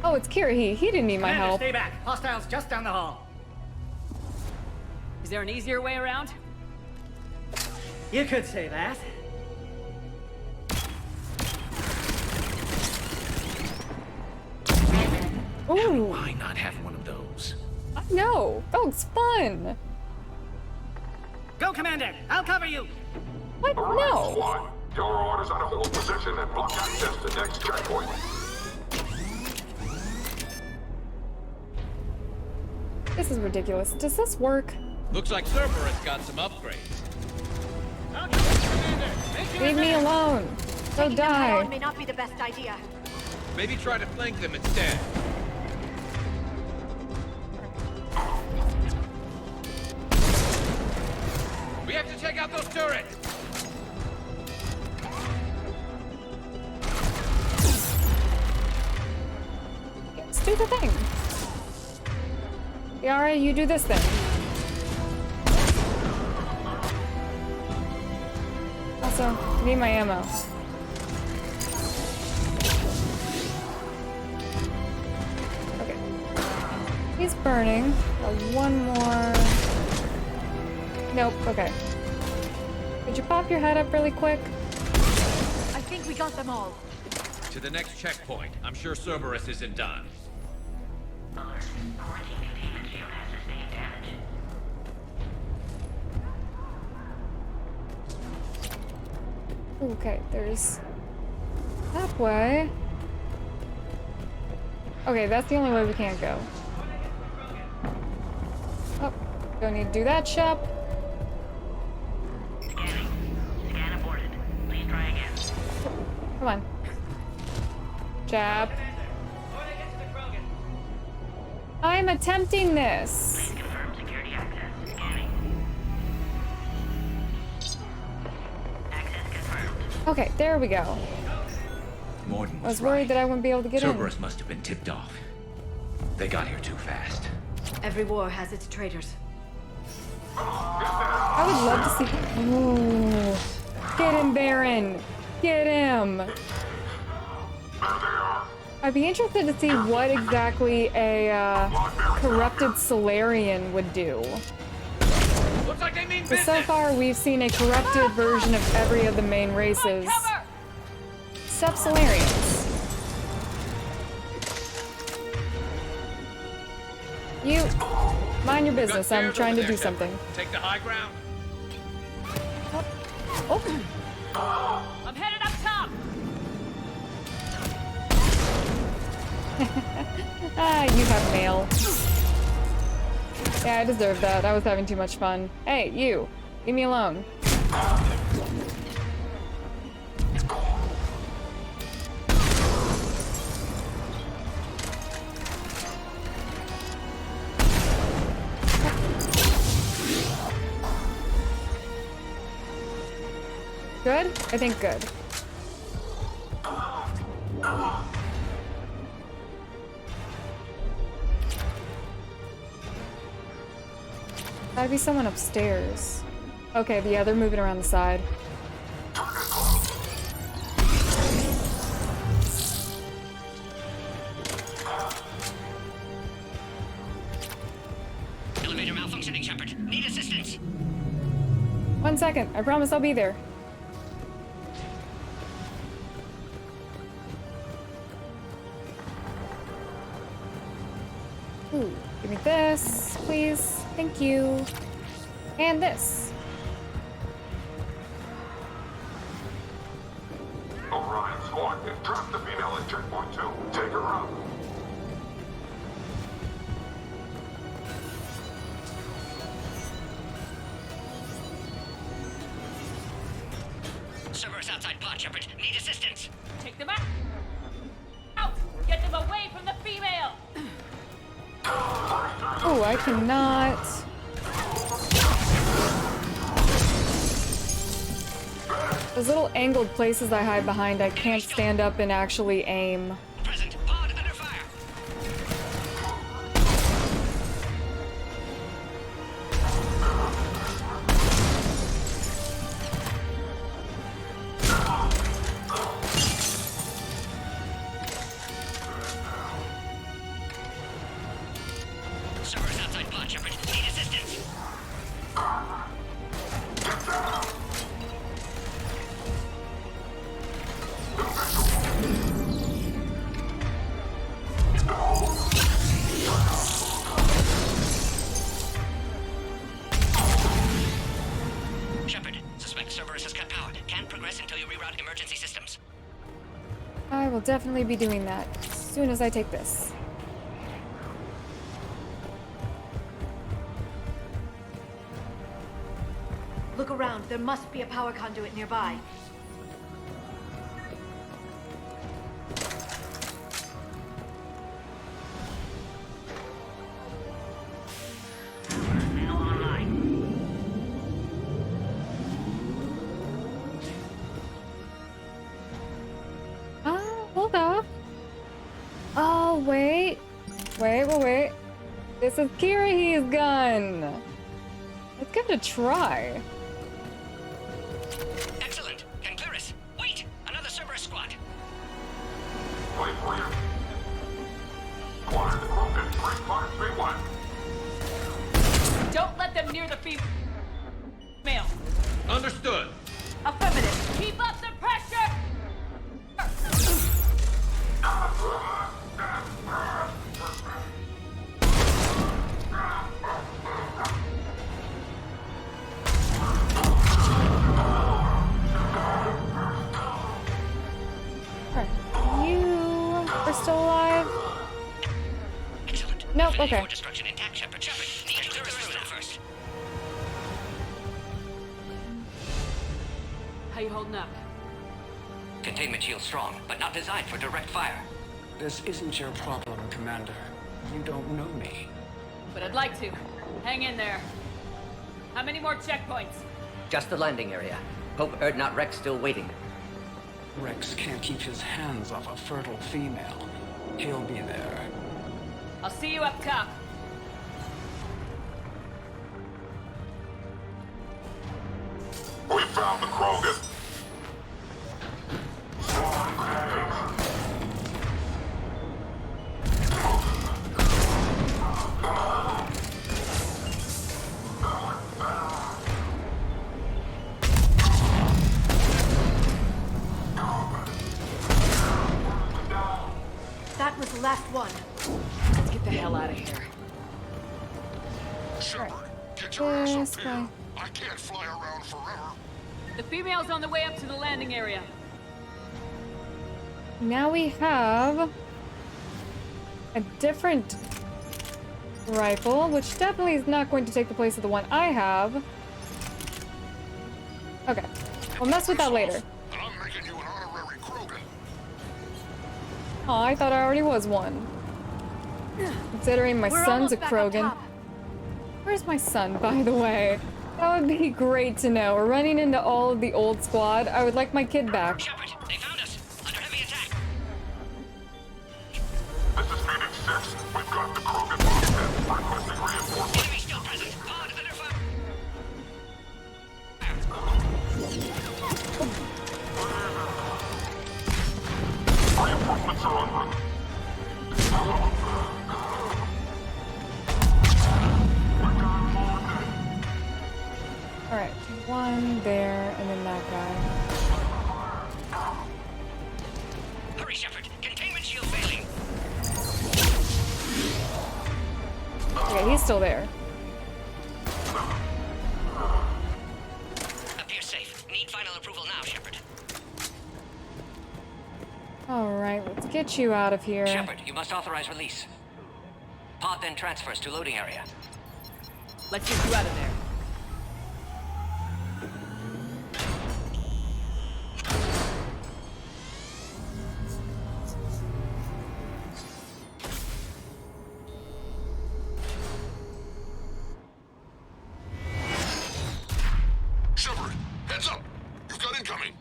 Speaker 1: Oh, it's Kirahi. He didn't need my
Speaker 20: Commander,
Speaker 1: help.
Speaker 20: stay back. Hostiles just down the hall.
Speaker 19: Is there an easier way around?
Speaker 20: You could say that.
Speaker 1: Ooh.
Speaker 10: Why not have one of those?
Speaker 1: I know. That looks fun.
Speaker 20: Go, Commander. I'll cover you.
Speaker 1: What? No.
Speaker 7: Squad, your orders on a hold position and block access to next checkpoint.
Speaker 1: This is ridiculous. Does this work?
Speaker 10: Looks like Cerberus got some upgrades.
Speaker 1: Leave me alone. Go
Speaker 9: Taking them head on
Speaker 1: die.
Speaker 9: may not be the best idea.
Speaker 10: Maybe try to flank them instead. We have to check out those turrets!
Speaker 1: Let's do the thing. Yara, you do this thing. Also, need my ammo. Okay. He's burning. One more. Nope, okay. Could you pop your head up really quick?
Speaker 9: I think we got them all.
Speaker 10: To the next checkpoint. I'm sure Cerberus isn't done.
Speaker 1: Okay, there's that way. Okay, that's the only way we can't go. Oh, don't need to do that, Shep.
Speaker 13: Scan aborted. Please try again.
Speaker 1: Come on. Jab. I'm attempting this.
Speaker 13: Confirm security access. Scanning. Access confirmed.
Speaker 1: Okay, there we go.
Speaker 10: Mordin
Speaker 1: I was worried that I wouldn't be able to get in.
Speaker 10: Cerberus must have been tipped off. They got here too fast.
Speaker 3: Every war has its traitors.
Speaker 1: I would love to see. Ooh. Get him, Baron. Get him. I'd be interested to see what exactly a corrupted Salarian would do.
Speaker 10: Looks like they mean
Speaker 1: But so far, we've seen a corrupted version of every of the main races. Except Salarians. You mind your business. I'm trying to do something.
Speaker 10: Take the high ground.
Speaker 1: Oh.
Speaker 11: I'm headed up top.
Speaker 1: Ah, you have mail. Yeah, I deserve that. I was having too much fun. Hey, you. Leave me alone. Good? I think good. Gotta be someone upstairs. Okay, yeah, they're moving around the side.
Speaker 13: Elevator malfunctioning, Shepard. Need assistance.
Speaker 1: 1 second. I promise I'll be there. Ooh, give me this, please. Thank you. And this.
Speaker 7: Orion's Horn. Trap the female at checkpoint 2. Take her out.
Speaker 13: Cerberus outside pod, Shepard. Need assistance.
Speaker 11: Take them out. Out. Get them away from the female.
Speaker 1: Oh, I cannot. Those little angled places I hide behind, I can't stand up and actually aim.
Speaker 13: Present. Pod under fire. Cerberus outside pod, Shepard. Need assistance. Shepard, suspect Cerberus has cut power. Can't progress until you reroute emergency systems.
Speaker 1: I will definitely be doing that as soon as I take this.
Speaker 9: Look around. There must be a power conduit nearby.
Speaker 1: Hold up. Oh, Oh, wait. Wait. This is Kirahi's gun. Let's give it a try.
Speaker 13: Excellent. Can clear us. Wait! Another Cerberus squad.
Speaker 7: Wait for you. Squad in the Krogan. 3531.
Speaker 11: Don't let them near the female.
Speaker 10: Understood.
Speaker 11: Affirmative. Keep up the pressure!
Speaker 1: You are still alive? Nope, okay.
Speaker 13: Destruction intact, Shepard. Need to clear us through that first.
Speaker 6: How you holding up?
Speaker 15: Containment shield strong, but not designed for direct fire.
Speaker 2: This isn't your problem, Commander. You don't know me.
Speaker 11: But I'd like to. Hang in there. How many more checkpoints?
Speaker 15: Just the landing area. Hope not Wrex still waiting.
Speaker 2: Wrex can't keep his hands off a fertile female. He'll be there.
Speaker 11: I'll see you up top.
Speaker 7: We found the Krogan.
Speaker 9: That was the last one.
Speaker 6: Let's get the hell out of here.
Speaker 7: Shepard, get your ass
Speaker 1: This
Speaker 7: up
Speaker 1: way.
Speaker 7: here. I can't fly around forever.
Speaker 11: The female's on the way up to the landing area.
Speaker 1: Now we have a different rifle, which definitely is not going to take the place of the one I have. Okay, we'll mess with that later.
Speaker 7: And I'm making you an honorary Krogan.
Speaker 1: Oh, I thought I already was one. Considering my
Speaker 9: We're
Speaker 1: son's a
Speaker 9: almost back up
Speaker 1: Krogan.
Speaker 9: top.
Speaker 1: Where's my son, by the way? That would be great to know. We're running into all of the old squad. I would like my kid back.
Speaker 13: Shepard, they found us. Under heavy attack.
Speaker 7: This is Phoenix 6. We've got the Krogan bombs requesting reinforcements.
Speaker 13: Enemy still present. Pod is under fire.
Speaker 7: Reinforcements are en route.
Speaker 1: Alright, one there, and then that guy.
Speaker 13: Hurry, Shepard. Containment shield failing.
Speaker 1: Okay, he's still there.
Speaker 13: Appears safe. Need final approval now, Shepard.
Speaker 1: Alright, let's get you out of here.
Speaker 15: Shepard, you must authorize release. Pod then transfers to loading area.
Speaker 11: Let's get you out of there.
Speaker 7: Shepard, heads up. You've got incoming.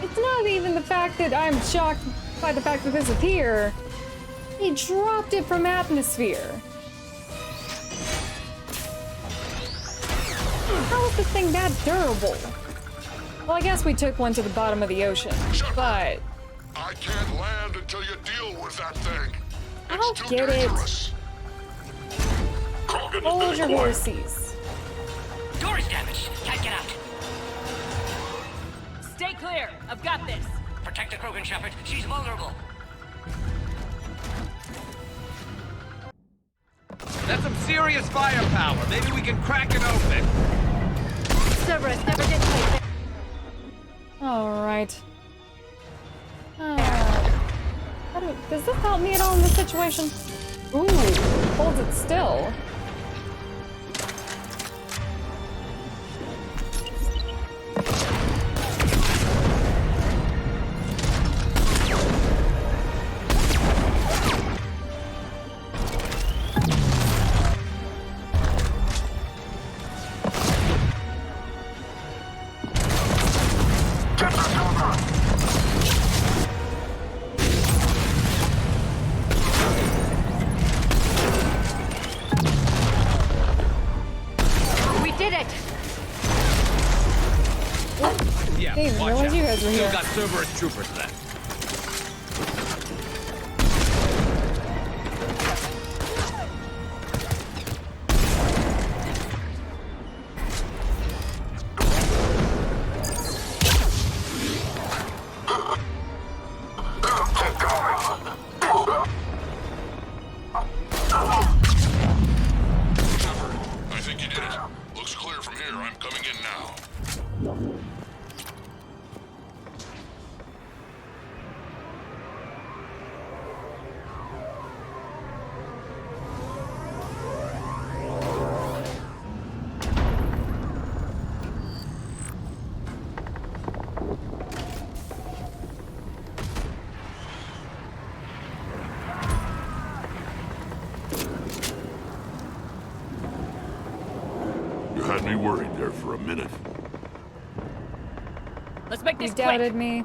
Speaker 1: It's not even the fact that I'm shocked by the fact that this is here. He dropped it from atmosphere. How is this thing that durable? Well, I guess we took one to the bottom of the ocean, but...
Speaker 7: I can't land until you deal with that thing.
Speaker 1: I don't get it. Hold your horses.
Speaker 15: Door is damaged. Can't get out.
Speaker 11: Stay clear. I've got this.
Speaker 15: Protect the Krogan, Shepard. She's vulnerable.
Speaker 10: That's some serious firepower. Maybe we can crack it open.
Speaker 9: Cerberus never did play.
Speaker 1: Alright. Does this help me at all in this situation? Ooh, holds it still.
Speaker 7: Get
Speaker 9: We did it!
Speaker 10: Yeah,
Speaker 1: Didn't
Speaker 10: watch
Speaker 1: realize
Speaker 10: out.
Speaker 1: you guys were
Speaker 10: Still
Speaker 1: here.
Speaker 10: got Cerberus troopers left.
Speaker 7: I think you did it. Looks clear from here. I'm coming in now. You had me worried there for a minute.
Speaker 11: Let's make this
Speaker 1: You
Speaker 11: quick.
Speaker 1: doubted me.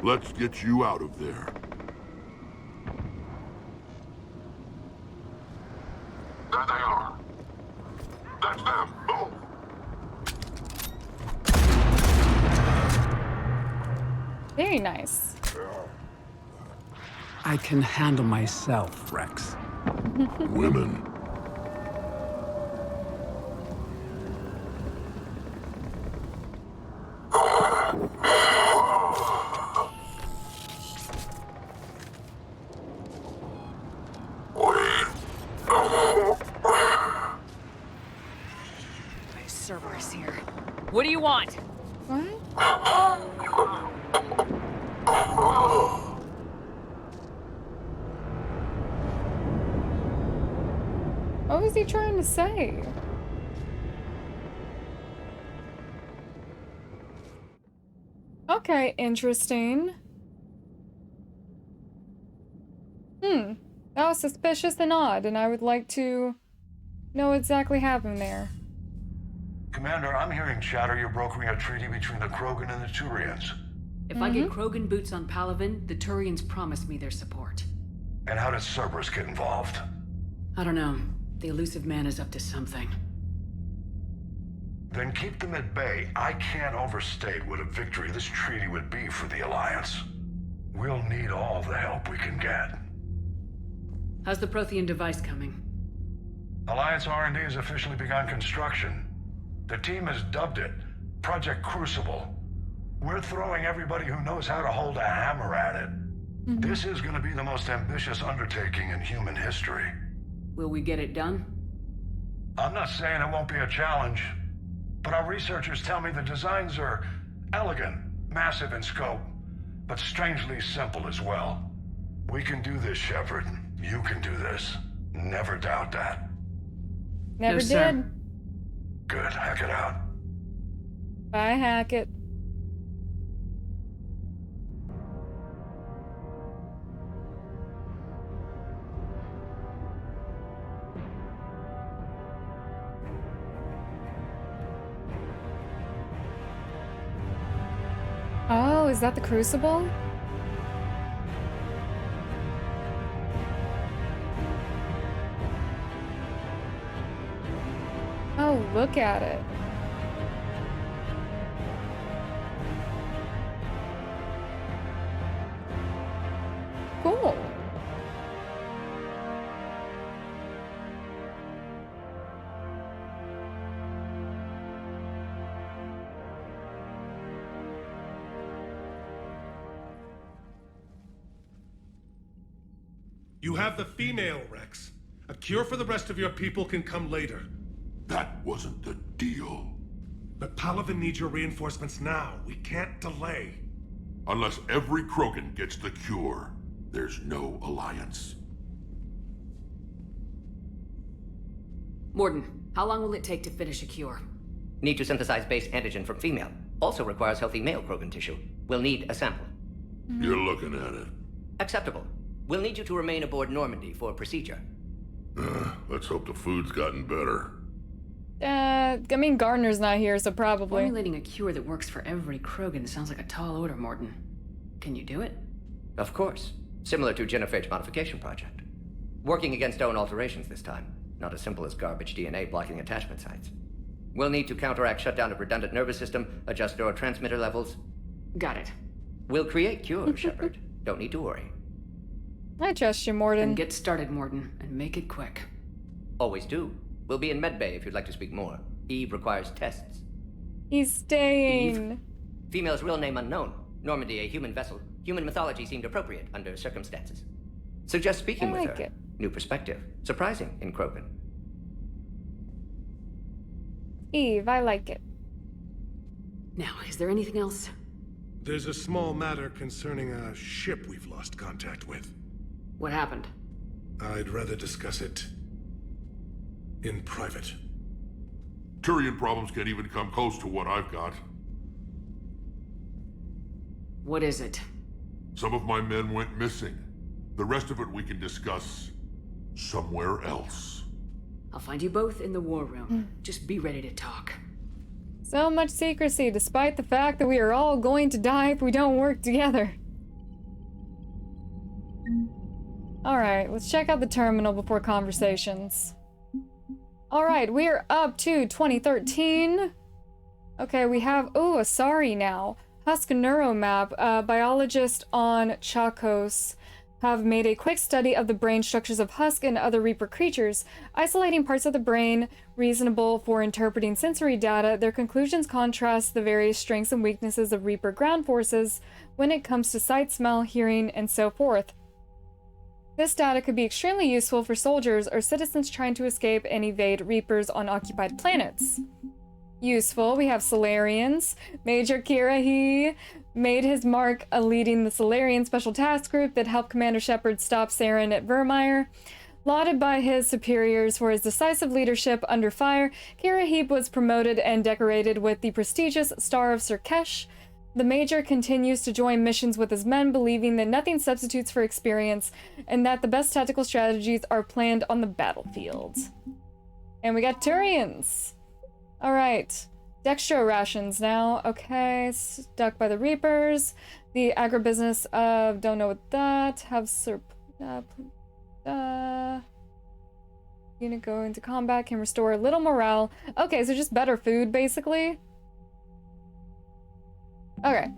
Speaker 7: Let's get you out of there. There they are. That's them. Move.
Speaker 1: Very nice.
Speaker 2: I can handle myself, Wrex.
Speaker 7: Women.
Speaker 11: My server is here. What do you want?
Speaker 1: What was he trying to say? Okay, interesting. That was suspicious and odd, and I would like to know what exactly happened there.
Speaker 21: Commander, I'm hearing chatter you're brokering a treaty between the Krogan and the Turians.
Speaker 6: If I get Krogan boots on Palaven, the Turians promise me their support.
Speaker 21: And how does Cerberus get involved?
Speaker 6: I don't know. The elusive man is up to something.
Speaker 21: Then keep them at bay. I can't overstate what a victory this treaty would be for the Alliance. We'll need all the help we can get.
Speaker 6: How's the Prothean device coming?
Speaker 21: Alliance R&D has officially begun construction. The team has dubbed it Project Crucible. We're throwing everybody who knows how to hold a hammer at it. This is going to be the most ambitious undertaking in human history.
Speaker 6: Will we get it done?
Speaker 21: I'm not saying it won't be a challenge, but our researchers tell me the designs are elegant, massive in scope, but strangely simple as well. We can do this, Shepard. You can do this. Never doubt that.
Speaker 1: Never
Speaker 6: No,
Speaker 1: did.
Speaker 6: sir.
Speaker 21: Good. Hack it out.
Speaker 1: Bye, Hackett. Oh, is that the Crucible? Oh, look at it. Cool.
Speaker 8: You have the female, Wrex. A cure for the rest of your people can come later.
Speaker 7: That wasn't the deal.
Speaker 8: But Palaven needs your reinforcements now. We can't delay.
Speaker 7: Unless every Krogan gets the cure, there's no alliance.
Speaker 6: Mordin, how long will it take to finish a cure?
Speaker 15: Need to synthesize base antigen from female. Also requires healthy male Krogan tissue. We'll need a sample.
Speaker 7: You're looking at it.
Speaker 15: Acceptable. We'll need you to remain aboard Normandy for procedure.
Speaker 7: Let's hope the food's gotten better.
Speaker 1: I mean, Gardner's not here, so probably.
Speaker 6: Formulating a cure that works for every Krogan sounds like a tall order, Mordin. Can you do it?
Speaker 15: Of course. Similar to genophage modification project. Working against own alterations this time. Not as simple as garbage DNA blocking attachment sites. We'll need to counteract shutdown of redundant nervous system, adjust neurotransmitter levels.
Speaker 6: Got it.
Speaker 15: We'll create cure, Shepard. Don't need to worry.
Speaker 1: I trust you, Mordin.
Speaker 6: And get started, Mordin, and make it quick.
Speaker 15: Always do. We'll be in medbay if you'd like to speak more. Eve requires tests.
Speaker 1: He's staying.
Speaker 15: Eve? Female's real name unknown. Normandy, a human vessel. Human mythology seemed appropriate under circumstances. Suggest speaking with her. New perspective. Surprising in Krogan.
Speaker 1: Eve, I like it.
Speaker 6: Now, is there anything else?
Speaker 8: There's a small matter concerning a ship we've lost contact with.
Speaker 6: What happened?
Speaker 8: I'd rather discuss it in private.
Speaker 7: Turian problems can't even come close to what I've got.
Speaker 6: What is it?
Speaker 7: Some of my men went missing. The rest of it we can discuss somewhere else.
Speaker 6: I'll find you both in the war room. Just be ready to talk.
Speaker 1: So much secrecy, despite the fact that we are all going to die if we don't work together. Alright, let's check out the terminal before conversations. Alright, we are up to 2013. Okay, we have, a Asari now. Husk neuromap. Biologists on Chakos have made a quick study of the brain structures of Husk and other Reaper creatures, isolating parts of the brain reasonable for interpreting sensory data. Their conclusions contrast the various strengths and weaknesses of Reaper ground forces when it comes to sight, smell, hearing, and so forth. This data could be extremely useful for soldiers or citizens trying to escape and evade Reapers on occupied planets. Useful, we have Salarians. Major Kirahi made his mark leading the Salarian Special Task Group that helped Commander Shepard stop Saren at Vermeer. Lauded by his superiors for his decisive leadership under fire, Kirahi was promoted and decorated with the prestigious Star of Sur'Kesh. The Major continues to join missions with his men, believing that nothing substitutes for experience and that the best tactical strategies are planned on the battlefield. And we got Turians. Alright. Dextro rations now. Okay, stuck by the Reapers. The agribusiness of don't know what that. Have unit go into combat, can restore a little morale. Okay, so just better food, basically. Okay,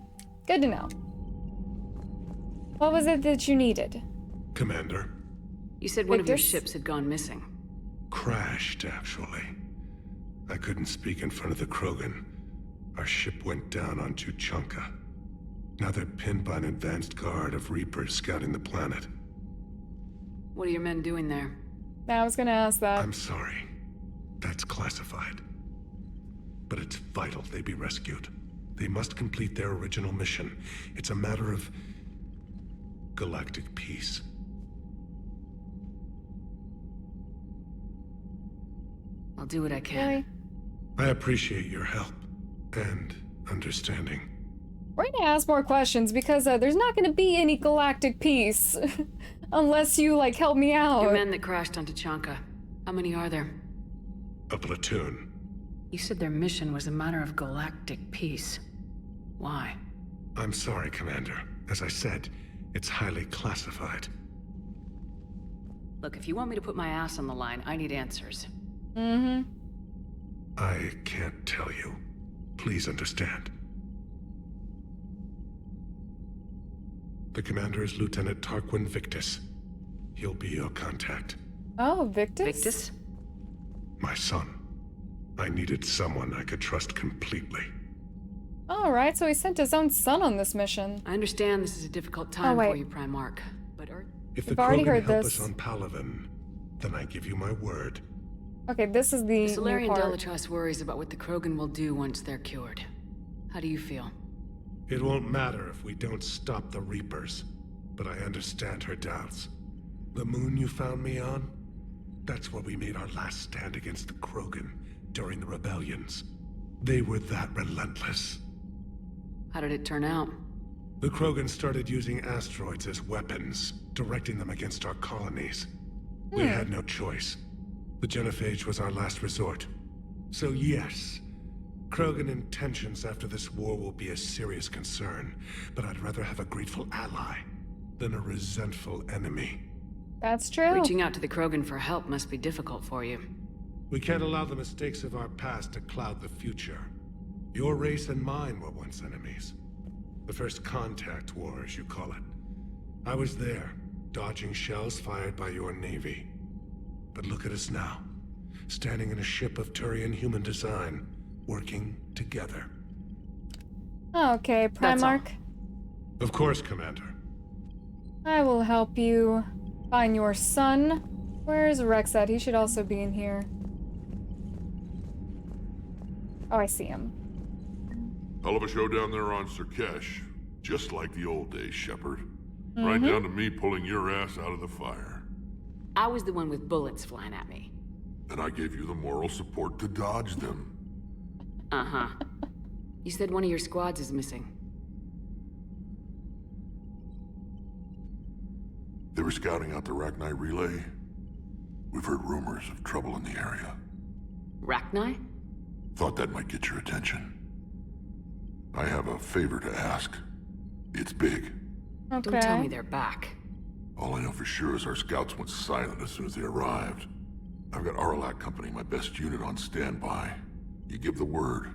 Speaker 1: good to know. What was it that you needed?
Speaker 8: Commander.
Speaker 6: You said one of your ships had gone missing.
Speaker 8: Crashed, actually. I couldn't speak in front of the Krogan. Our ship went down on Tuchanka. Now they're pinned by an advanced guard of Reapers scouting the planet.
Speaker 6: What are your men doing there?
Speaker 1: I was gonna ask that.
Speaker 8: I'm sorry. That's classified. But it's vital they be rescued. They must complete their original mission. It's a matter of galactic peace.
Speaker 6: I'll do what I can.
Speaker 1: Really?
Speaker 8: I appreciate your help and understanding.
Speaker 1: We're gonna ask more questions because there's not gonna be any galactic peace unless you, like, help me out.
Speaker 6: Your men that crashed onto Tuchanka. How many are there?
Speaker 8: A platoon.
Speaker 6: You said their mission was a matter of galactic peace. Why?
Speaker 8: I'm sorry, Commander. As I said, it's highly classified.
Speaker 6: Look, if you want me to put my ass on the line, I need answers.
Speaker 1: Mm-hmm.
Speaker 8: I can't tell you. Please understand. The commander is Lieutenant Tarquin Victus. He'll be your contact.
Speaker 1: Oh, Victus?
Speaker 6: Victus?
Speaker 8: My son. I needed someone I could trust completely.
Speaker 1: Alright, so he sent his own son on this mission.
Speaker 6: I understand this is a difficult time for you, Primarch, but
Speaker 8: if the Krogan help us on Palaven, then I give you my word.
Speaker 1: Okay, this is the
Speaker 6: Salarian
Speaker 1: new part.
Speaker 6: Delatrus worries about what the Krogan will do once they're cured. How do you feel?
Speaker 8: It won't matter if we don't stop the Reapers, but I understand her doubts. The moon you found me on? That's where we made our last stand against the Krogan during the rebellions. They were that relentless.
Speaker 6: How did it turn out?
Speaker 8: The Krogan started using asteroids as weapons, directing them against our colonies. We had no choice. The genophage was our last resort. So yes, Krogan intentions after this war will be a serious concern, but I'd rather have a grateful ally than a resentful enemy.
Speaker 1: That's true.
Speaker 6: Reaching out to the Krogan for help must be difficult for you.
Speaker 8: We can't allow the mistakes of our past to cloud the future. Your race and mine were once enemies. The first contact war, as you call it. I was there, dodging shells fired by your navy. But look at us now, standing in a ship of Turian human design, working together.
Speaker 1: Okay, Primarch.
Speaker 8: Of course, Commander.
Speaker 1: I will help you find your son. Where's Wrex at? He should also be in here. Oh, I see him.
Speaker 7: Hell of a show down there on Sur'Kesh. Just like the old days, Shepard. Right down to me pulling your ass out of the fire.
Speaker 6: I was the one with bullets flying at me.
Speaker 7: And I gave you the moral support to dodge them.
Speaker 6: Uh-huh. You said one of your squads is missing.
Speaker 7: They were scouting out the Rachni relay. We've heard rumors of trouble in the area.
Speaker 6: Rachni?
Speaker 7: Thought that might get your attention. I have a favor to ask. It's big.
Speaker 1: Okay.
Speaker 6: Don't tell me they're back.
Speaker 7: All I know for sure is our scouts went silent as soon as they arrived. I've got Aralak Company, my best unit, on standby. You give the word,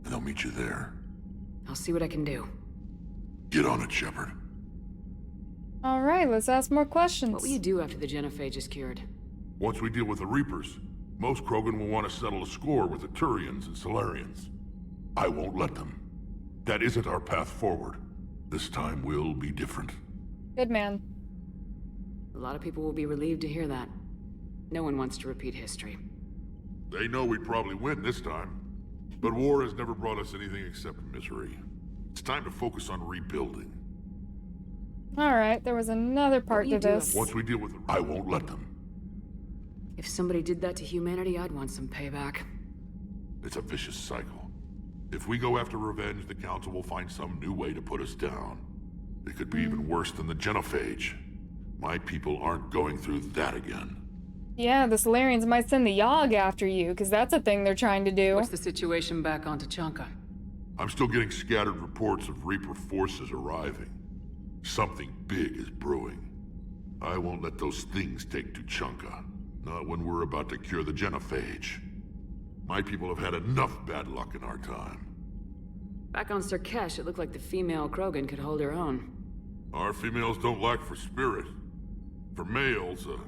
Speaker 7: and they'll meet you there.
Speaker 6: I'll see what I can do.
Speaker 7: Get on it, Shepard.
Speaker 1: Alright, let's ask more questions.
Speaker 6: What will you do after the genophage is cured?
Speaker 7: Once we deal with the Reapers, most Krogan will want to settle a score with the Turians and Salarians. I won't let them. That isn't our path forward. This time will be different.
Speaker 1: Good man.
Speaker 6: A lot of people will be relieved to hear that. No one wants to repeat history.
Speaker 7: They know we'd probably win this time. But war has never brought us anything except misery. It's time to focus on rebuilding.
Speaker 1: Alright, there was another part to this.
Speaker 7: Once we deal with it, I won't let them.
Speaker 6: If somebody did that to humanity, I'd want some payback.
Speaker 7: It's a vicious cycle. If we go after revenge, the Council will find some new way to put us down. It could be even worse than the genophage. My people aren't going through that again.
Speaker 1: Yeah, the Salarians might send the Yogg after you, because that's a thing they're trying to do.
Speaker 6: What's the situation back on Tuchanka?
Speaker 7: I'm still getting scattered reports of Reaper forces arriving. Something big is brewing. I won't let those things take Tuchanka. Not when we're about to cure the genophage. My people have had enough bad luck in our time.
Speaker 6: Back on Sur'Kesh, it looked like the female Krogan could hold her own.
Speaker 7: Our females don't lack for spirit. For males, a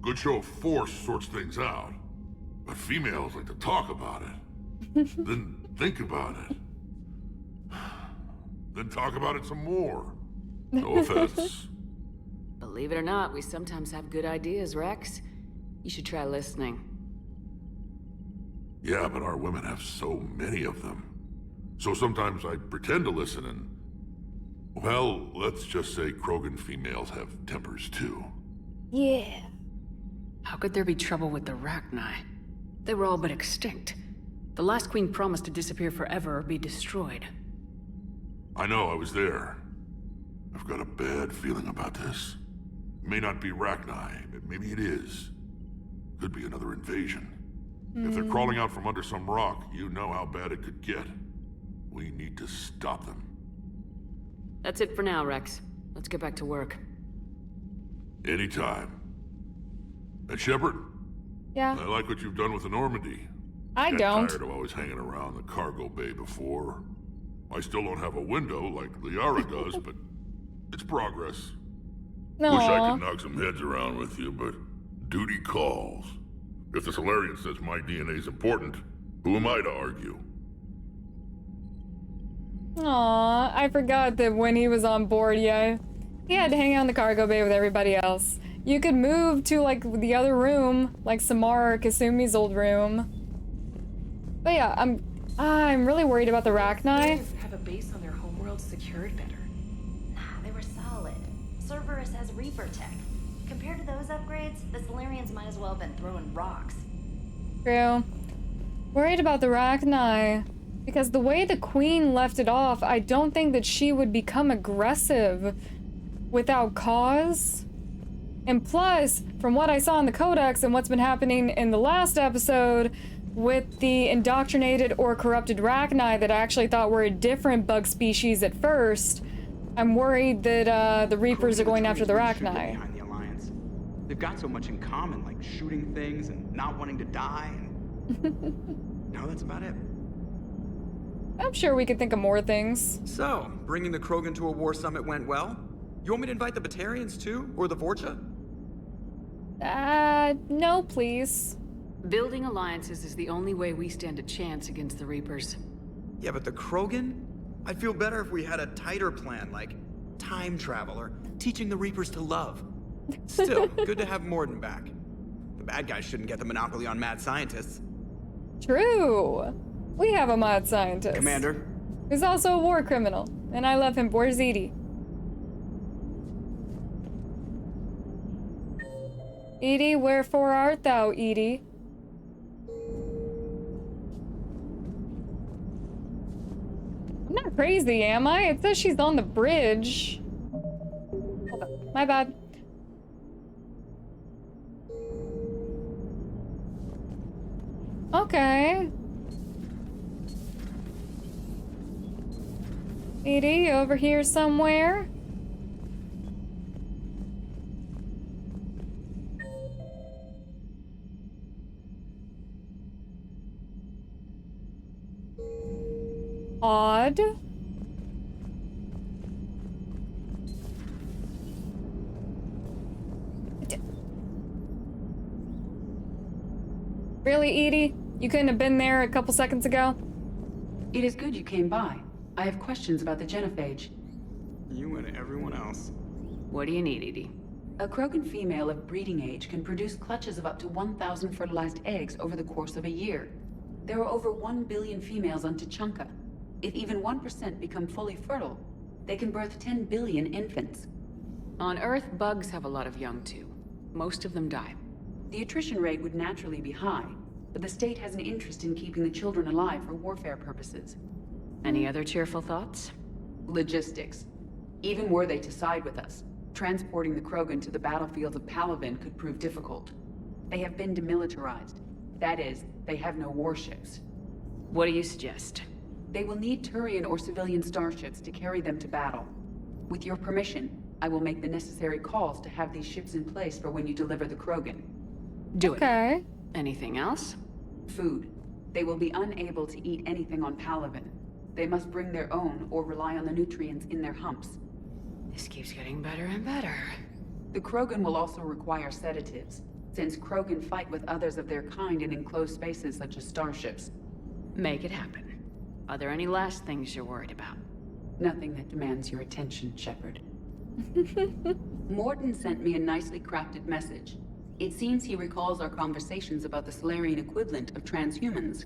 Speaker 7: good show of force sorts things out. But females like to talk about it. Then think about it. Then talk about it some more. No offense.
Speaker 6: Believe it or not, we sometimes have good ideas, Wrex. You should try listening.
Speaker 7: Yeah, but our women have so many of them. So sometimes I pretend to listen and... Well, let's just say Krogan females have tempers too.
Speaker 1: Yeah.
Speaker 6: How could there be trouble with the Rachni? They were all but extinct. The last queen promised to disappear forever or be destroyed.
Speaker 7: I know, I was there. I've got a bad feeling about this. It may not be Rachni, but maybe it is. Could be another invasion. If they're crawling out from under some rock, you know how bad it could get. We need to stop them.
Speaker 6: That's it for now, Wrex. Let's get back to work.
Speaker 7: Anytime. And Shepard?
Speaker 1: Yeah?
Speaker 7: I like what you've done with the Normandy.
Speaker 1: I
Speaker 7: Got
Speaker 1: don't.
Speaker 7: tired of always hanging around the cargo bay before. I still don't have a window like Liara does, but it's progress.
Speaker 1: No.
Speaker 7: Wish I could knock some heads around with you, but duty calls. If the Salarian says my DNA's important, who am I to argue?
Speaker 1: Aw, I forgot that when he was on board, yeah, he had to hang out in the cargo bay with everybody else. You could move to, like, the other room, like Samara or Kasumi's old room. But yeah, I'm really worried about the Rachni.
Speaker 5: Have a base on their homeworld secured better.
Speaker 4: Nah, they were solid. Cerberus has Reaper tech. Compared to those upgrades, the Salarians might as well have been throwing rocks.
Speaker 1: True. Worried about the Rachni. Because the way the Queen left it off, I don't think that she would become aggressive without cause. And plus, from what I saw in the Codex and what's been happening in the last episode, with the indoctrinated or corrupted Rachni that I actually thought were a different bug species at first, I'm worried that the Reapers are going after the Rachni.
Speaker 14: Behind the Alliance. They've got so much in common, like shooting things and not wanting to die. And... no, that's about it.
Speaker 1: I'm sure we could think of more things.
Speaker 14: So, bringing the Krogan to a war summit went well? You want me to invite the Batarians too? Or the Vorcha?
Speaker 1: No, please.
Speaker 6: Building alliances is the only way we stand a chance against the Reapers.
Speaker 14: Yeah, but the Krogan? I'd feel better if we had a tighter plan, like time travel or teaching the Reapers to love. Still, good to have Mordin back. The bad guys shouldn't get the monopoly on mad scientists.
Speaker 1: True. We have a mad scientist.
Speaker 14: Commander.
Speaker 1: Who's also a war criminal, and I love him. Where's Edie? Edie, wherefore art thou, Edie? I'm not crazy, am I? It says she's on the bridge. Hold on. My bad. Okay. Edie, over here somewhere? Odd. Really, Edie? You couldn't have been there a couple seconds ago?
Speaker 6: It is good you came by. I have questions about the genophage.
Speaker 14: You and everyone else.
Speaker 6: What do you need, Edie? A Krogan female of breeding age can produce clutches of up to 1,000 fertilized eggs over the course of a year. There are over 1 billion females on Tuchanka. If even 1% become fully fertile, they can birth 10 billion infants. On Earth, bugs have a lot of young too. Most of them die. The attrition rate would naturally be high, but the state has an interest in keeping the children alive for warfare purposes. Any other cheerful thoughts? Logistics. Even were they to side with us, transporting the Krogan to the battlefields of Palaven could prove difficult. They have been demilitarized. That is, they have no warships. What do you suggest? They will need Turian or civilian starships to carry them to battle. With your permission, I will make the necessary calls to have these ships in place for when you deliver the Krogan. Do it.
Speaker 1: Okay.
Speaker 6: Anything else? Food. They will be unable to eat anything on Palaven. They must bring their own or rely on the nutrients in their humps. This keeps getting better and better. The Krogan will also require sedatives, since Krogan fight with others of their kind in enclosed spaces such as starships. Make it happen. Are there any last things you're worried about? Nothing that demands your attention, Shepard. Mordin sent me a nicely crafted message. It seems he recalls our conversations about the Salarian equivalent of transhumans.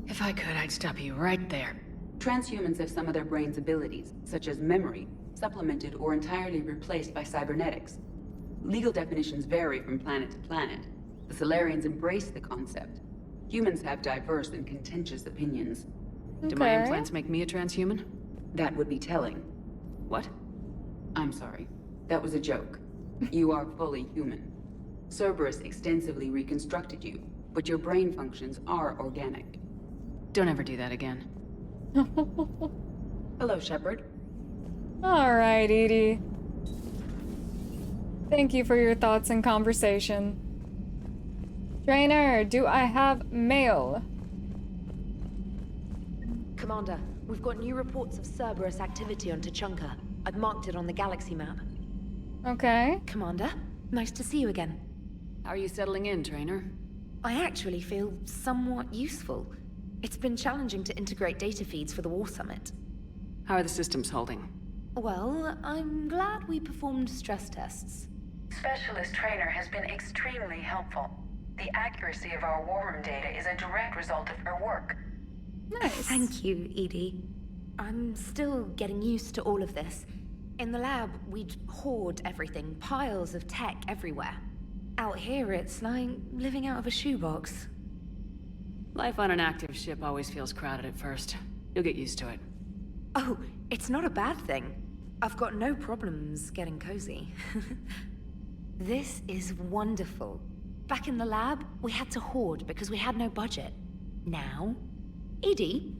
Speaker 6: If I could, I'd stop you right there. Transhumans have some of their brain's abilities, such as memory, supplemented or entirely replaced by cybernetics. Legal definitions vary from planet to planet. The Salarians embrace the concept. Humans have diverse and contentious opinions. Do my implants make me a transhuman? That would be telling. What? I'm sorry. That was a joke. You are fully human. Cerberus extensively reconstructed you, but your brain functions are organic. Don't ever do that again. Hello, Shepard.
Speaker 1: Alright, Edie. Thank you for your thoughts and conversation. Trainer, do I have mail?
Speaker 5: Commander, we've got new reports of Cerberus activity on Tuchanka. I've marked it on the galaxy map.
Speaker 1: Okay.
Speaker 5: Commander, nice to see you again.
Speaker 6: How are you settling in, Trainer?
Speaker 5: I actually feel somewhat useful. It's been challenging to integrate data feeds for the War Summit.
Speaker 6: How are the systems holding?
Speaker 5: Well, I'm glad we performed stress tests.
Speaker 22: Specialist Trainer has been extremely helpful. The accuracy of our war room data is a direct result of her work.
Speaker 1: Nice.
Speaker 5: Thank you, Edie. I'm still getting used to all of this. In the lab, we'd hoard everything, piles of tech everywhere. Out here, it's like living out of a shoebox.
Speaker 6: Life on an active ship always feels crowded at first. You'll get used to it.
Speaker 5: Oh, it's not a bad thing. I've got no problems getting cozy. This is wonderful. Back in the lab, we had to hoard because we had no budget. now. Edie,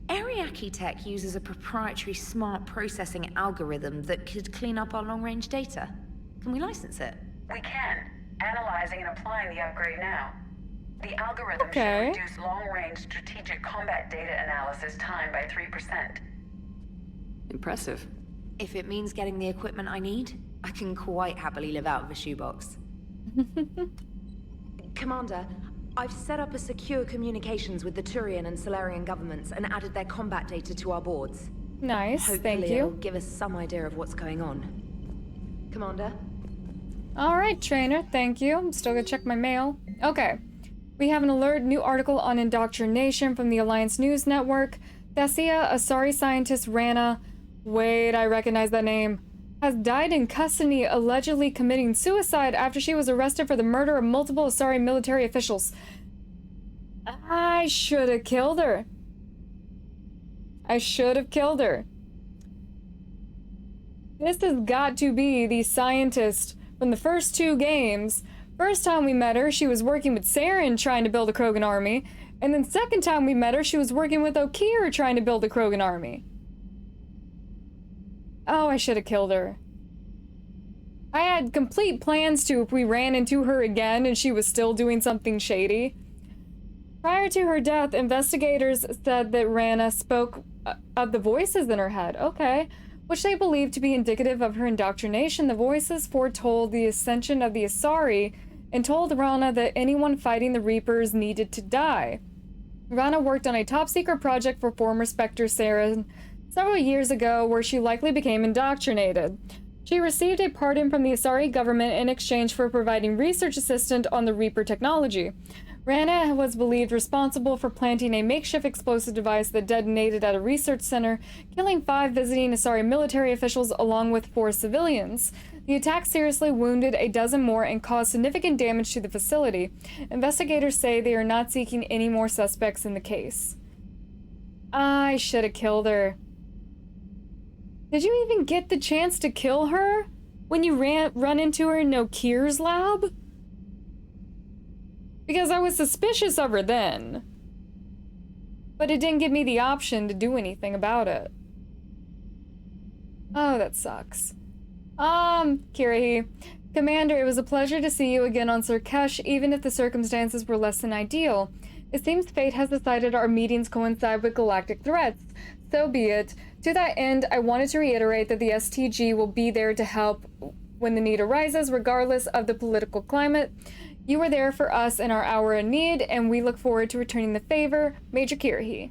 Speaker 5: Ariake Tech uses a proprietary smart processing algorithm that could clean up our long-range data. Can we license it?
Speaker 22: We can. Analyzing and applying the upgrade now. The algorithm should reduce long-range strategic combat data analysis time by 3%.
Speaker 6: Impressive.
Speaker 5: If it means getting the equipment I need, I can quite happily live out of a shoebox. Commander, I've set up a secure communications with the Turian and Salarian governments and added their combat data to our boards.
Speaker 1: Nice,
Speaker 5: Hopefully
Speaker 1: thank you.
Speaker 5: It'll give us some idea of what's going on. Commander?
Speaker 1: Alright, trainer, thank you. I'm still gonna check my mail. Okay. We have an alert, new article on indoctrination from the Alliance News Network. Thessia, Asari scientist Rana, wait, I recognize that name, has died in custody, allegedly committing suicide after she was arrested for the murder of multiple Asari military officials. I should have killed her. I should have killed her. This has got to be the scientist from the first two games. First time we met her, she was working with Saren trying to build a Krogan army. And then second time we met her, she was working with Okeer trying to build a Krogan army. Oh, I should have killed her. I had complete plans to if we ran into her again and she was still doing something shady. Prior to her death, investigators said that Rana spoke of the voices in her head. Okay. Which they believed to be indicative of her indoctrination. The voices foretold the ascension of the Asari and told Rana that anyone fighting the Reapers needed to die. Rana worked on a top-secret project for former Spectre Saren several years ago where she likely became indoctrinated. She received a pardon from the Asari government in exchange for providing research assistance on the Reaper technology. Rana was believed responsible for planting a makeshift explosive device that detonated at a research center, killing 5 visiting Asari military officials along with 4 civilians. The attack seriously wounded a dozen more and caused significant damage to the facility. Investigators say they are not seeking any more suspects in the case. I should have killed her. Did you even get the chance to kill her when you run into her in Okeer's lab? Because I was suspicious of her then. But it didn't give me the option to do anything about it. Oh, that sucks. Kirahi. Commander, it was a pleasure to see you again on Sur'Kesh, even if the circumstances were less than ideal. It seems fate has decided our meetings coincide with galactic threats. So be it. To that end, I wanted to reiterate that the STG will be there to help when the need arises, regardless of the political climate. You were there for us in our hour of need, and we look forward to returning the favor. Major Kirahi.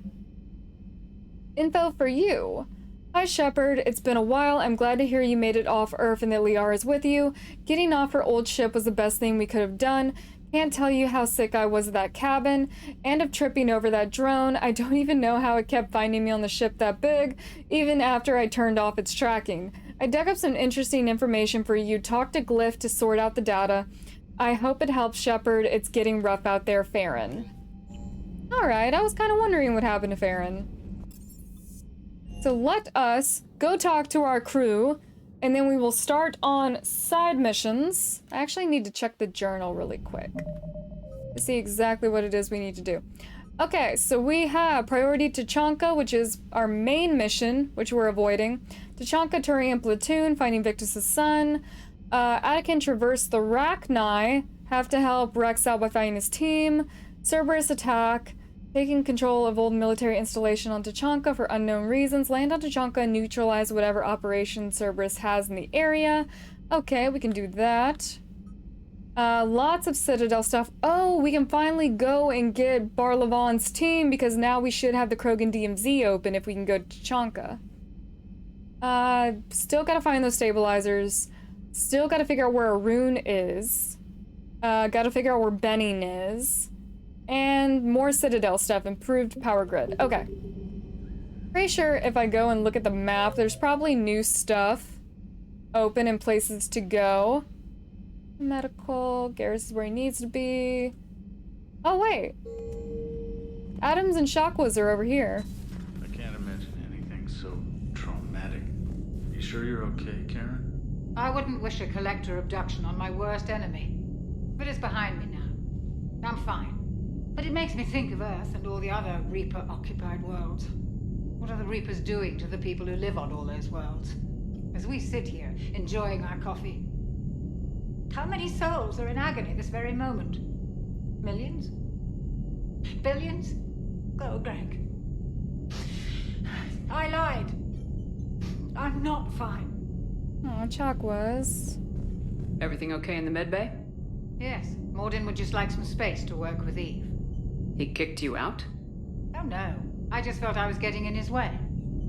Speaker 1: Info for you. Hi, Shepard. It's been a while. I'm glad to hear you made it off Earth and that Liara is with you. Getting off her old ship was the best thing we could have done. Can't tell you how sick I was of that cabin, and of tripping over that drone. I don't even know how it kept finding me on the ship that big, even after I turned off its tracking. I dug up some interesting information for you. Talked to Glyph to sort out the data. I hope it helps, Shepard. It's getting rough out there, Farron. Alright, I was kind of wondering what happened to Farron. So let us go talk to our crew, and then we will start on side missions. I actually need to check the journal really quick to see exactly what it is we need to do. Okay, so we have Priority Tachanka, which is our main mission, which we're avoiding. Tachanka Turian Platoon, finding Victus' son. Anakin traverse the Rachni, have to help Wrex out by fighting his team. Cerberus attack, taking control of old military installation on Tachanka for unknown reasons. Land on Tachanka and neutralize whatever operation Cerberus has in the area. Okay, we can do that. Lots of Citadel stuff. Oh, we can finally go and get Barlavan's team because now we should have the Krogan DMZ open if we can go to Tachanka. Still gotta find those stabilizers. Still gotta figure out where Arun is. Gotta figure out where Benning is. And more Citadel stuff. Improved power grid. Okay. Pretty sure if I go and look at the map, there's probably new stuff open and places to go. Medical. Garrus is where he needs to be. Oh, wait. Adams and Shakwas are over here.
Speaker 12: I can't imagine anything so traumatic. You sure you're okay, Karen?
Speaker 17: I wouldn't wish a collector abduction on my worst enemy. But it's behind me now. I'm fine.
Speaker 16: But it makes me think of Earth and all the other Reaper-occupied worlds. What are the Reapers doing to the people who live on all those worlds? As we sit here, enjoying our coffee. How many souls are in agony this very moment? Millions? Billions? Go, Greg. I lied. I'm not fine.
Speaker 1: Oh, Chuck was.
Speaker 6: Everything okay in the medbay?
Speaker 16: Yes, Mordin would just like some space to work with Eve.
Speaker 6: He kicked you out?
Speaker 16: Oh no, I just felt I was getting in his way.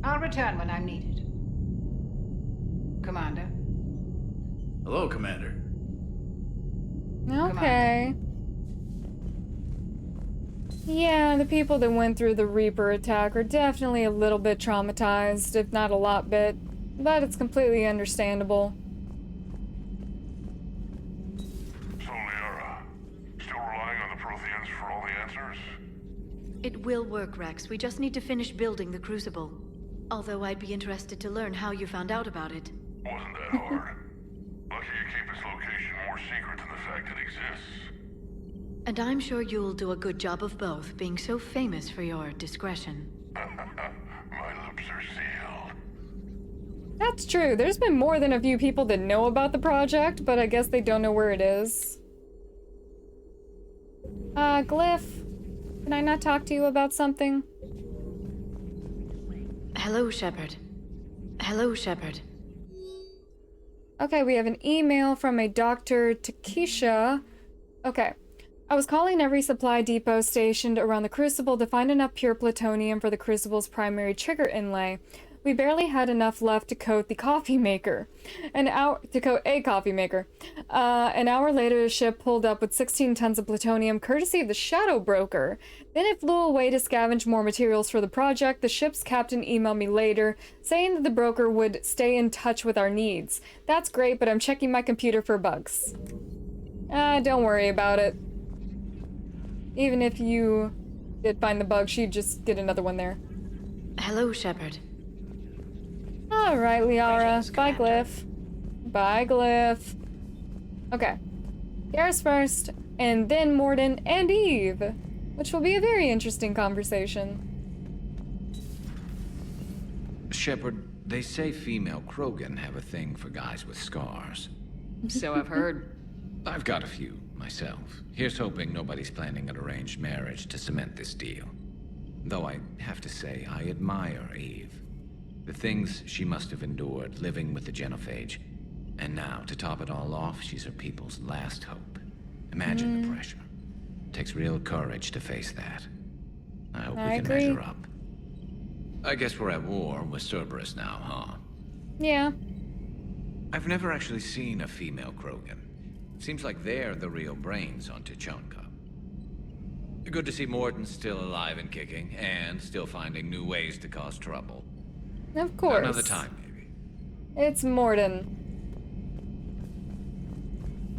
Speaker 16: I'll return when I'm needed. Commander.
Speaker 12: Hello, Commander.
Speaker 1: Okay. Yeah, the people that went through the Reaper attack are definitely a little bit traumatized, if not a lot bit. But it's completely understandable.
Speaker 7: So, Liara, still relying on the Protheans for all the answers?
Speaker 9: It will work, Wrex. We just need to finish building the Crucible. Although I'd be interested to learn how you found out about it.
Speaker 7: Wasn't that hard. Lucky you keep its location more secret than the fact it exists.
Speaker 9: And I'm sure you'll do a good job of both, being so famous for your discretion.
Speaker 7: My lips are sealed.
Speaker 1: That's true. There's been more than a few people that know about the project, but I guess they don't know where it is. Glyph, can I not talk to you about something?
Speaker 9: Hello, Shepard. Hello, Shepard.
Speaker 1: Okay, we have an email from a Dr. Takesha. Okay. I was calling every supply depot stationed around the Crucible to find enough pure plutonium for the Crucible's primary trigger inlay. We barely had enough left to coat the coffee maker. An hour later, the ship pulled up with 16 tons of plutonium, courtesy of the Shadow Broker. Then it flew away to scavenge more materials for the project. The ship's captain emailed me later, saying that the broker would stay in touch with our needs. That's great, but I'm checking my computer for bugs. Don't worry about it. Even if you did find the bug, she'd just get another one there.
Speaker 9: Hello, Shepard.
Speaker 1: Alright, Liara. Bye, Glyph. Bye, Glyph. Okay. Garrus first, and then Mordin and Eve, which will be a very interesting conversation.
Speaker 10: Shepard, they say female Krogan have a thing for guys with scars.
Speaker 6: So I've heard.
Speaker 10: I've got a few, myself. Here's hoping nobody's planning an arranged marriage to cement this deal. Though I have to say, I admire Eve. The things she must have endured living with the Genophage. And now, to top it all off, she's her people's last hope. Imagine the pressure. Takes real courage to face that. I hope we can measure up. I guess we're at war with Cerberus now, huh?
Speaker 1: Yeah.
Speaker 10: I've never actually seen a female Krogan. Seems like they're the real brains on Tuchanka. Good to see Mordin still alive and kicking, and still finding new ways to cause trouble.
Speaker 1: Of course.
Speaker 10: Another time, maybe.
Speaker 1: It's Mordin,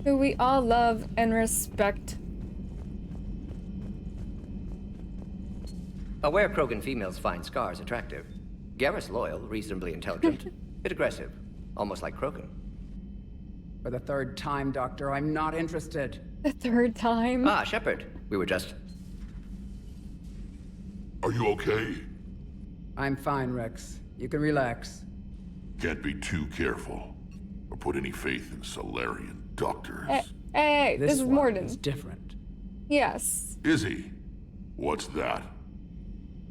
Speaker 1: who we all love and respect.
Speaker 15: Aware Krogan females find scars attractive. Garrus loyal, reasonably intelligent, bit aggressive, almost like Krogan.
Speaker 17: For the third time, Doctor, I'm not interested.
Speaker 1: The third time?
Speaker 15: Ah, Shepard. We were just...
Speaker 7: Are you okay?
Speaker 17: I'm fine, Wrex. You can relax.
Speaker 7: Can't be too careful, or put any faith in Salarian doctors.
Speaker 1: Hey, this is Mordin.
Speaker 17: Is different.
Speaker 1: Yes.
Speaker 7: Is he? What's that?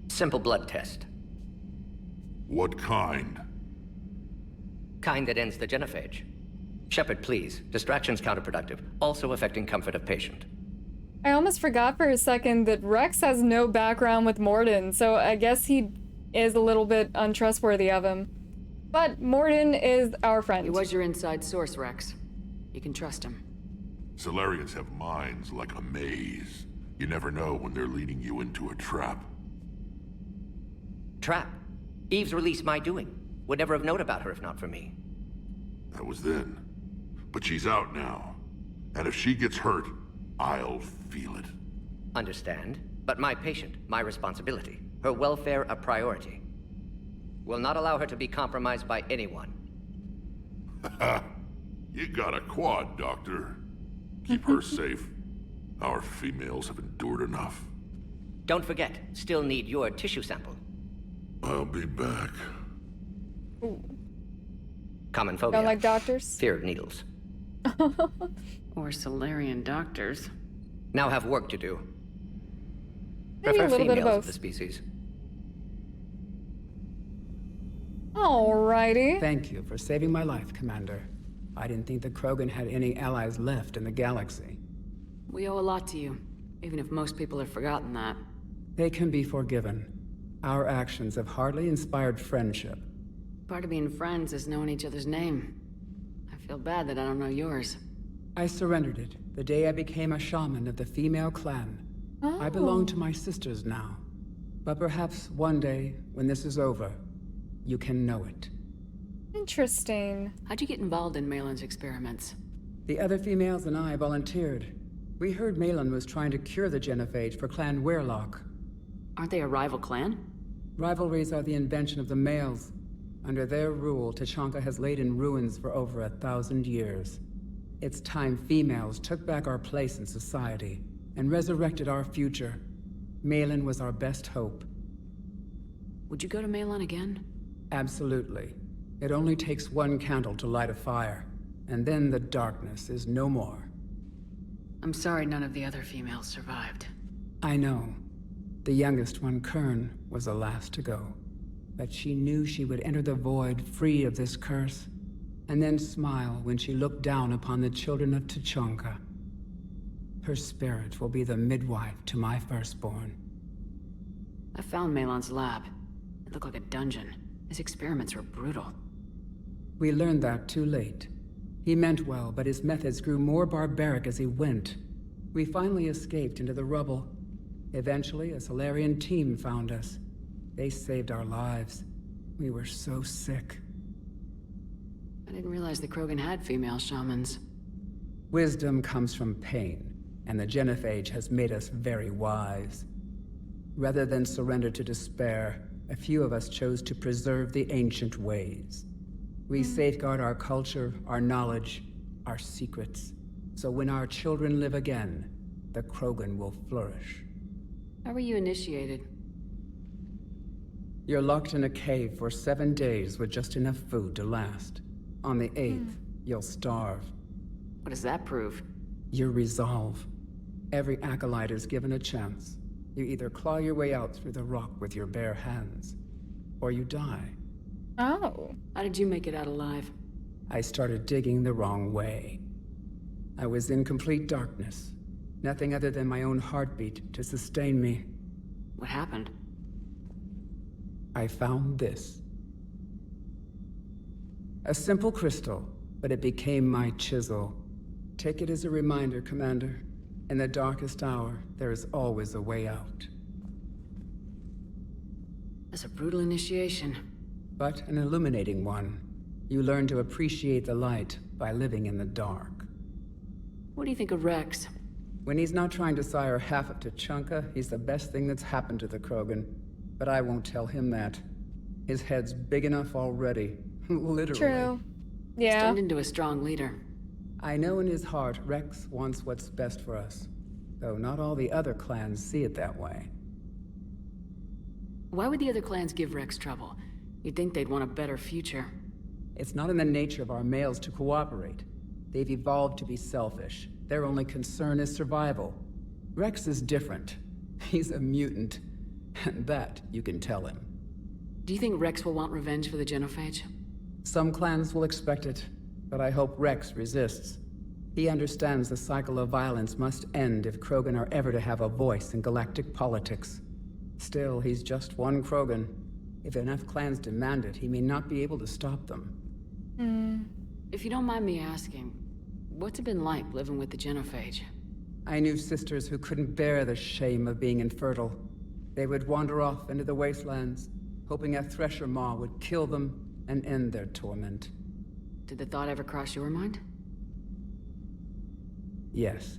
Speaker 15: Simple blood test.
Speaker 7: What kind?
Speaker 15: Kind that ends the genophage. Shepard, please. Distraction's counterproductive, also affecting comfort of patient.
Speaker 1: I almost forgot for a second that Wrex has no background with Mordin, so I guess he is a little bit untrustworthy of him. But Mordin is our friend.
Speaker 6: He was your inside source, Wrex. You can trust him.
Speaker 7: Salarians have minds like a maze. You never know when they're leading you into a trap.
Speaker 15: Trap? Eve's release my doing. Would never have known about her if not for me.
Speaker 7: That was then. But she's out now. And if she gets hurt, I'll feel it.
Speaker 15: Understand. But my patient, my responsibility. Her welfare a priority. Will not allow her to be compromised by anyone.
Speaker 7: You got a quad, Doctor. Keep her safe. Our females have endured enough.
Speaker 15: Don't forget, still need your tissue sample.
Speaker 7: I'll be back.
Speaker 1: Ooh.
Speaker 15: Common phobia.
Speaker 1: Don't like doctors?
Speaker 15: Fear of needles.
Speaker 6: Or Salarian doctors.
Speaker 15: Now have work to do.
Speaker 1: Maybe
Speaker 15: Prefer
Speaker 1: a little bit of
Speaker 15: females
Speaker 1: both.
Speaker 15: the species.
Speaker 1: Alrighty.
Speaker 17: Thank you for saving my life, Commander. I didn't think the Krogan had any allies left in the galaxy.
Speaker 6: We owe a lot to you, even if most people have forgotten that.
Speaker 17: They can be forgiven. Our actions have hardly inspired friendship.
Speaker 6: Part of being friends is knowing each other's name. I feel bad that I don't know yours.
Speaker 17: I surrendered it the day I became a shaman of the female clan. I belong to my sisters now. But perhaps one day, when this is over, you can know it.
Speaker 1: Interesting.
Speaker 6: How'd you get involved in Malin's experiments?
Speaker 17: The other females and I volunteered. We heard Malin was trying to cure the genophage for Clan Weirlock.
Speaker 6: Aren't they a rival clan?
Speaker 17: Rivalries are the invention of the males. Under their rule, Tachanka has laid in ruins for over 1,000 years. It's time females took back our place in society and resurrected our future. Malin was our best hope.
Speaker 6: Would you go to Malin again?
Speaker 17: Absolutely. It only takes one candle to light a fire, and then the darkness is no more.
Speaker 6: I'm sorry none of the other females survived.
Speaker 17: I know. The youngest one, Kern, was the last to go. But she knew she would enter the void free of this curse, and then smile when she looked down upon the children of Tachanka. Her spirit will be the midwife to my firstborn.
Speaker 6: I found Malin's lab. It looked like a dungeon. His experiments were brutal.
Speaker 17: We learned that too late. He meant well, but his methods grew more barbaric as he went. We finally escaped into the rubble. Eventually, a Salarian team found us. They saved our lives. We were so sick.
Speaker 6: I didn't realize the Krogan had female shamans.
Speaker 17: Wisdom comes from pain, and the genophage has made us very wise. Rather than surrender to despair, a few of us chose to preserve the ancient ways. We safeguard our culture, our knowledge, our secrets. So when our children live again, the Krogan will flourish.
Speaker 6: How were you initiated?
Speaker 17: You're locked in a cave for 7 days with just enough food to last. On the 8th, you'll starve.
Speaker 6: What does that prove?
Speaker 17: Your resolve. Every acolyte is given a chance. You either claw your way out through the rock with your bare hands, or you die.
Speaker 1: Oh.
Speaker 6: How did you make it out alive?
Speaker 17: I started digging the wrong way. I was in complete darkness. Nothing other than my own heartbeat to sustain me.
Speaker 6: What happened?
Speaker 17: I found this. A simple crystal, but it became my chisel. Take it as a reminder, Commander. In the darkest hour, there is always a way out.
Speaker 6: That's a brutal initiation.
Speaker 17: But an illuminating one. You learn to appreciate the light by living in the dark.
Speaker 6: What do you think of Wrex?
Speaker 17: When he's not trying to sire half of Tachanka, he's the best thing that's happened to the Krogan. But I won't tell him that. His head's big enough already. Literally.
Speaker 1: True. Yeah.
Speaker 6: He's turned into a strong leader.
Speaker 17: I know in his heart Wrex wants what's best for us. Though not all the other clans see it that way.
Speaker 6: Why would the other clans give Wrex trouble? You'd think they'd want a better future.
Speaker 17: It's not in the nature of our males to cooperate. They've evolved to be selfish. Their only concern is survival. Wrex is different. He's a mutant. And that you can tell him.
Speaker 6: Do you think Wrex will want revenge for the genophage?
Speaker 17: Some clans will expect it, but I hope Wrex resists. He understands the cycle of violence must end if Krogan are ever to have a voice in galactic politics. Still, he's just one Krogan. If enough clans demand it, he may not be able to stop them.
Speaker 6: If you don't mind me asking, what's it been like living with the genophage?
Speaker 17: I knew sisters who couldn't bear the shame of being infertile. They would wander off into the wastelands, hoping a Thresher Maw would kill them and end their torment.
Speaker 6: Did the thought ever cross your mind?
Speaker 17: Yes.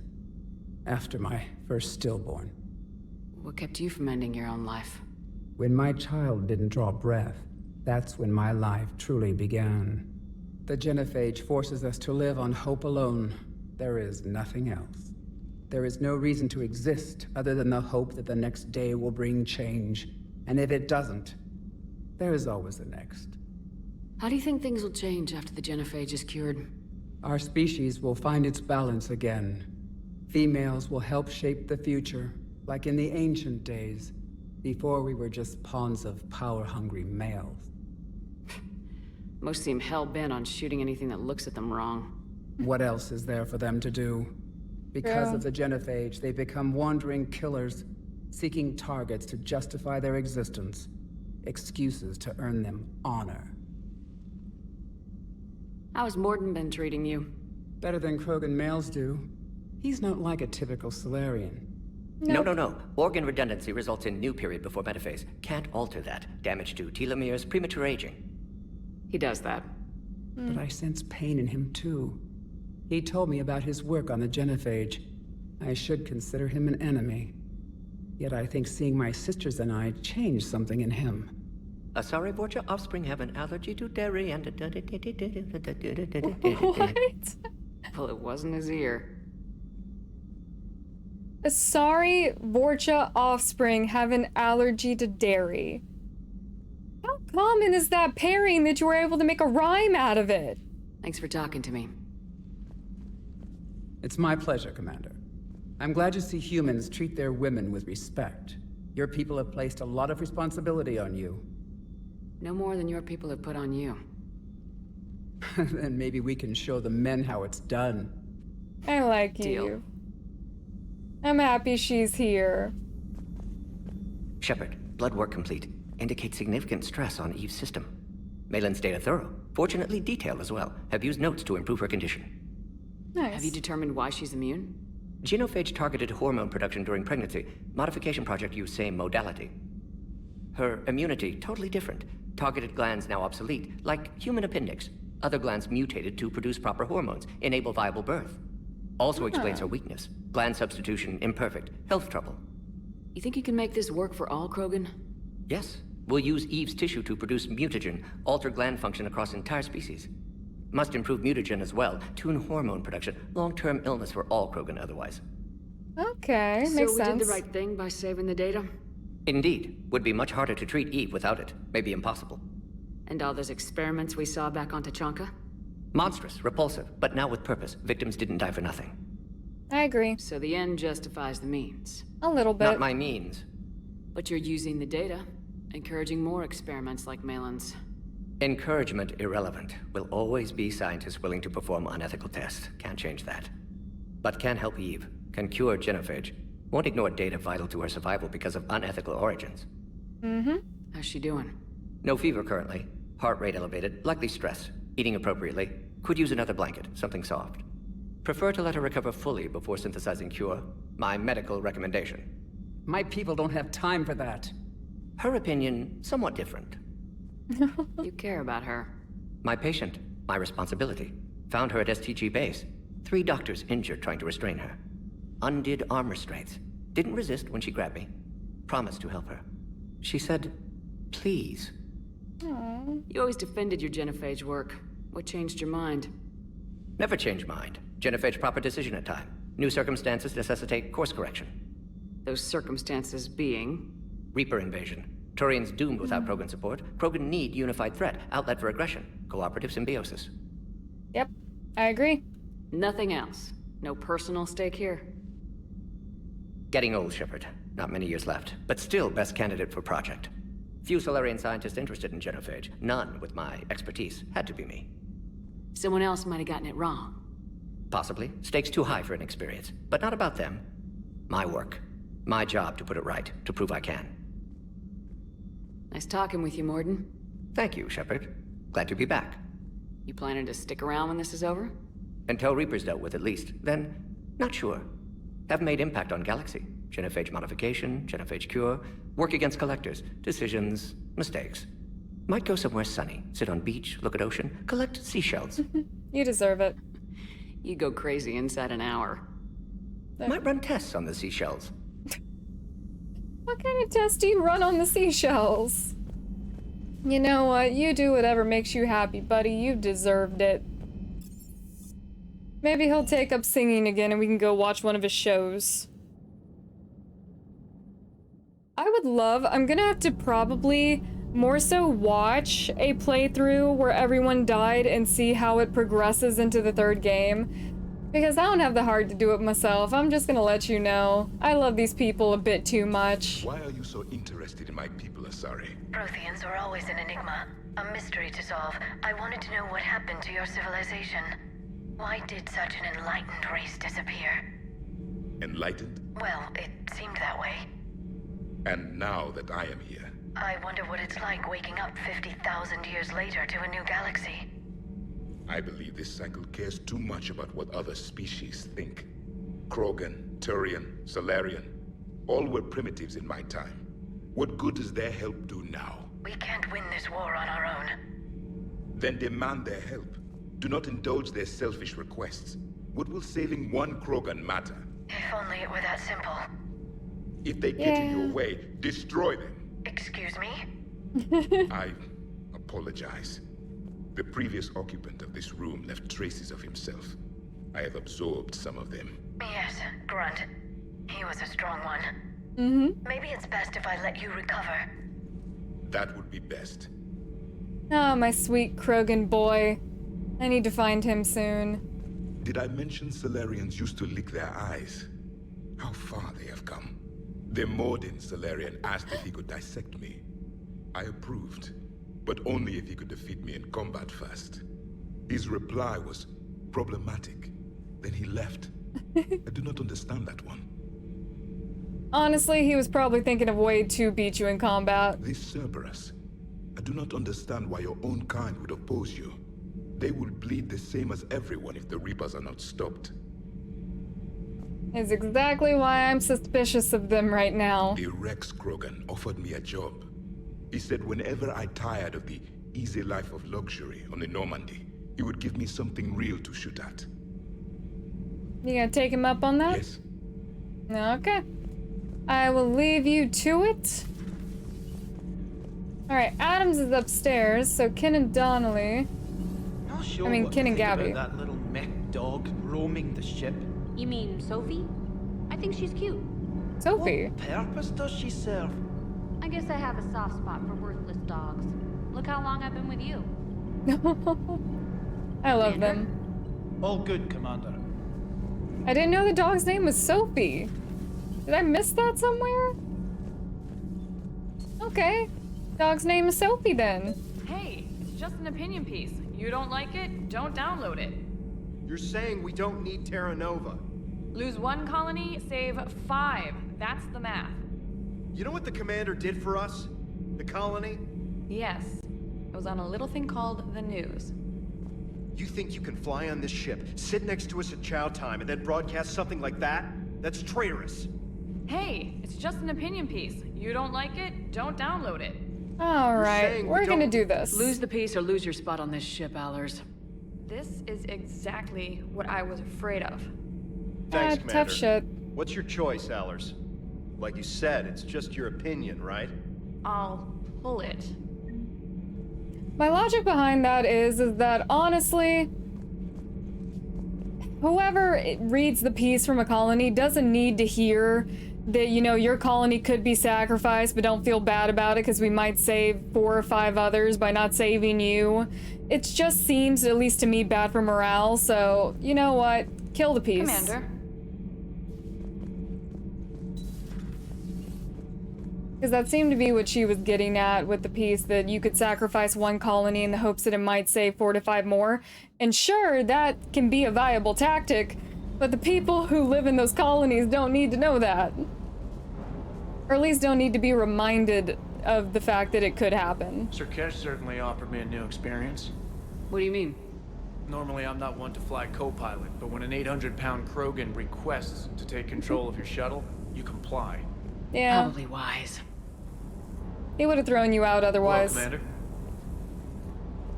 Speaker 17: After my first stillborn.
Speaker 6: What kept you from ending your own life?
Speaker 17: When my child didn't draw breath, that's when my life truly began. The genophage forces us to live on hope alone. There is nothing else. There is no reason to exist other than the hope that the next day will bring change. And if it doesn't, there is always the next.
Speaker 6: How do you think things will change after the genophage is cured?
Speaker 17: Our species will find its balance again. Females will help shape the future, like in the ancient days, before we were just pawns of power-hungry males.
Speaker 6: Most seem hell-bent on shooting anything that looks at them wrong.
Speaker 17: What else is there for them to do? Because of the genophage, they become wandering killers, seeking targets to justify their existence, excuses to earn them honor.
Speaker 6: How's Mordin been treating you?
Speaker 17: Better than Krogan males do. He's not like a typical Salarian.
Speaker 15: No. Organ redundancy results in new period before metaphase. Can't alter that. Damage to telomeres, premature aging.
Speaker 6: He does that.
Speaker 17: But I sense pain in him too. He told me about his work on the genophage. I should consider him an enemy. Yet I think seeing my sisters and I changed something in him.
Speaker 15: Sorry, Vorcha offspring have an allergy to dairy and...
Speaker 6: What? Well, it wasn't his ear.
Speaker 1: Sorry, Vorcha offspring have an allergy to dairy. How common is that pairing that you were able to make a rhyme out of it?
Speaker 6: Thanks for talking to me.
Speaker 17: It's my pleasure, Commander. I'm glad to see humans treat their women with respect. Your people have placed a lot of responsibility on you.
Speaker 6: No more than your people have put on you.
Speaker 17: Then maybe we can show the men how it's done.
Speaker 1: I like
Speaker 6: Deal.
Speaker 1: you. I'm happy she's here.
Speaker 15: Shepard, blood work complete. Indicates significant stress on Eve's system. Malin's data thorough. Fortunately detailed as well. Have used notes to improve her condition.
Speaker 1: Nice.
Speaker 6: Have you determined why she's immune?
Speaker 15: Genophage targeted hormone production during pregnancy. Modification project used same modality. Her immunity, totally different. Targeted glands now obsolete, like human appendix. Other glands mutated to produce proper hormones, enable viable birth. Also explains her weakness. Gland substitution imperfect. Health trouble.
Speaker 6: You think you can make this work for all Krogan?
Speaker 15: Yes. We'll use Eve's tissue to produce mutagen, alter gland function across entire species. Must improve mutagen as well, tune hormone production. Long-term illness for all Krogan otherwise.
Speaker 1: Okay,
Speaker 6: so
Speaker 1: makes
Speaker 6: we
Speaker 1: sense.
Speaker 6: did the right thing by saving the data?
Speaker 15: Indeed. Would be much harder to treat Eve without it. Maybe impossible.
Speaker 6: And all those experiments we saw back on Tachanka?
Speaker 15: Monstrous, repulsive, but now with purpose. Victims didn't die for nothing.
Speaker 1: I agree.
Speaker 6: So the end justifies the means.
Speaker 1: A little bit.
Speaker 15: Not my means.
Speaker 6: But you're using the data, encouraging more experiments like Malin's.
Speaker 15: Encouragement irrelevant. Will always be scientists willing to perform unethical tests. Can't change that. But can help Eve. Can cure genophage. Won't ignore data vital to her survival because of unethical origins.
Speaker 1: Mm-hmm.
Speaker 6: How's she doing?
Speaker 15: No fever currently. Heart rate elevated. Likely stress. Eating appropriately. Could use another blanket. Something soft. Prefer to let her recover fully before synthesizing cure. My medical recommendation.
Speaker 17: My people don't have time for that.
Speaker 15: Her opinion, somewhat different.
Speaker 6: You care about her.
Speaker 15: My patient. My responsibility. Found her at STG base. 3 doctors injured trying to restrain her. Undid arm restraints. Didn't resist when she grabbed me. Promised to help her. She said, please.
Speaker 1: Aww.
Speaker 6: You always defended your genophage work. What changed your mind?
Speaker 15: Never change mind. Genophage proper decision at time. New circumstances necessitate course correction.
Speaker 6: Those circumstances being?
Speaker 15: Reaper invasion. Turians doomed without Krogan support. Krogan need unified threat. Outlet for aggression. Cooperative symbiosis.
Speaker 1: Yep, I agree.
Speaker 6: Nothing else. No personal stake here.
Speaker 15: Getting old, Shepard. Not many years left. But still best candidate for project. Few Salarian scientists interested in genophage. None with my expertise. Had to be me.
Speaker 6: Someone else might have gotten it wrong.
Speaker 15: Possibly. Stakes too high for inexperience. But not about them. My work. My job to put it right. To prove I can.
Speaker 6: Nice talking with you, Mordin.
Speaker 15: Thank you, Shepard. Glad to be back.
Speaker 6: You planning to stick around when this is over?
Speaker 15: Until Reaper's dealt with, at least. Then, not sure. Have made impact on Galaxy. Genophage modification, genophage cure, work against collectors, decisions, mistakes. Might go somewhere sunny, sit on beach, look at ocean, collect seashells.
Speaker 1: You deserve it.
Speaker 6: You go crazy inside an hour.
Speaker 15: Might run tests on the seashells.
Speaker 1: What kind of test do you run on the seashells? You know what? You do whatever makes you happy, buddy. You deserved it. Maybe he'll take up singing again and we can go watch one of his shows. I would love, I'm gonna have to probably more so watch a playthrough where everyone died and see how it progresses into the third game. Because I don't have the heart to do it myself. I'm just gonna let you know. I love these people a bit too much.
Speaker 18: Why are you so interested in my people, Asari?
Speaker 9: Protheans are always an enigma, a mystery to solve. I wanted to know what happened to your civilization. Why did such an enlightened race disappear?
Speaker 18: Enlightened?
Speaker 9: Well, it seemed that way.
Speaker 18: And now that I am here...
Speaker 9: I wonder what it's like waking up 50,000 years later to a new galaxy.
Speaker 18: I believe this cycle cares too much about what other species think. Krogan, Turian, Salarian, all were primitives in my time. What good does their help do now?
Speaker 9: We can't win this war on our own.
Speaker 18: Then demand their help. Do not indulge their selfish requests. What will saving one Krogan matter?
Speaker 9: If only it were that simple.
Speaker 18: If they get in your way, destroy them.
Speaker 9: Excuse me?
Speaker 18: I apologize. The previous occupant of this room left traces of himself. I have absorbed some of them.
Speaker 9: Yes, Grunt. He was a strong one. Maybe it's best if I let you recover.
Speaker 18: That would be best.
Speaker 1: Oh, my sweet Krogan boy. I need to find him soon.
Speaker 18: Did I mention Salarians used to lick their eyes? How far they have come. The Mordin Salarian asked if he could dissect me. I approved, but only if he could defeat me in combat first. His reply was problematic. Then he left. I do not understand that one.
Speaker 1: Honestly, he was probably thinking of a way to beat you in combat.
Speaker 18: This Cerberus. I do not understand why your own kind would oppose you. They will bleed the same as everyone if the Reapers are not stopped.
Speaker 1: Is exactly why I'm suspicious of them right now.
Speaker 18: The Wrex Krogan offered me a job. He said whenever I tired of the easy life of luxury on the Normandy, he would give me something real to shoot at.
Speaker 1: You gonna take him up on that?
Speaker 18: Yes.
Speaker 1: Okay. I will leave you to it. Alright, Adams is upstairs, so Ken and Donnelly...
Speaker 19: Not sure
Speaker 1: Ken and Gabby.
Speaker 19: about that little mech dog roaming the ship.
Speaker 11: You mean Sophie? I think she's cute.
Speaker 1: Sophie?
Speaker 19: What purpose does she serve?
Speaker 11: I guess I have a soft spot for worthless dogs. Look how long I've been with you.
Speaker 1: I love them.
Speaker 19: All good, Commander.
Speaker 1: I didn't know the dog's name was Sophie. Did I miss that somewhere? Okay. Dog's name is Sophie then.
Speaker 6: Hey, it's just an opinion piece. You don't like it, don't download it.
Speaker 23: You're saying we don't need Terra Nova.
Speaker 6: Lose one colony, save 5. That's the math.
Speaker 23: You know what the commander did for us? The colony?
Speaker 6: Yes. It was on a little thing called the news.
Speaker 23: You think you can fly on this ship, sit next to us at chow time, and then broadcast something like that? That's traitorous.
Speaker 6: Hey, it's just an opinion piece. You don't like it, don't download it.
Speaker 1: Alright, we're gonna do this.
Speaker 6: Lose the piece or lose your spot on this ship, Allers. This is exactly what I was afraid of.
Speaker 23: Thanks, Commander.
Speaker 1: Tough shit.
Speaker 23: What's your choice, Allers? Like you said, it's just your opinion, right?
Speaker 6: I'll pull it.
Speaker 1: My logic behind that is that honestly, whoever reads the piece from a colony doesn't need to hear that, you know, your colony could be sacrificed, but don't feel bad about it because we might save 4 or 5 others by not saving you. It just seems, at least to me, bad for morale, so, you know what? Kill the piece.
Speaker 6: Commander.
Speaker 1: Because that seemed to be what she was getting at with the piece, that you could sacrifice one colony in the hopes that it might save 4 to 5 more. And sure, that can be a viable tactic, but the people who live in those colonies don't need to know that. Or at least don't need to be reminded of the fact that it could happen.
Speaker 12: Sur'Kesh certainly offered me a new experience.
Speaker 6: What do you mean?
Speaker 12: Normally I'm not one to fly co-pilot, but when an 800-pound Krogan requests to take control of your shuttle, you comply.
Speaker 1: Yeah.
Speaker 6: Probably wise.
Speaker 1: He would have thrown you out otherwise.
Speaker 12: Well, Commander.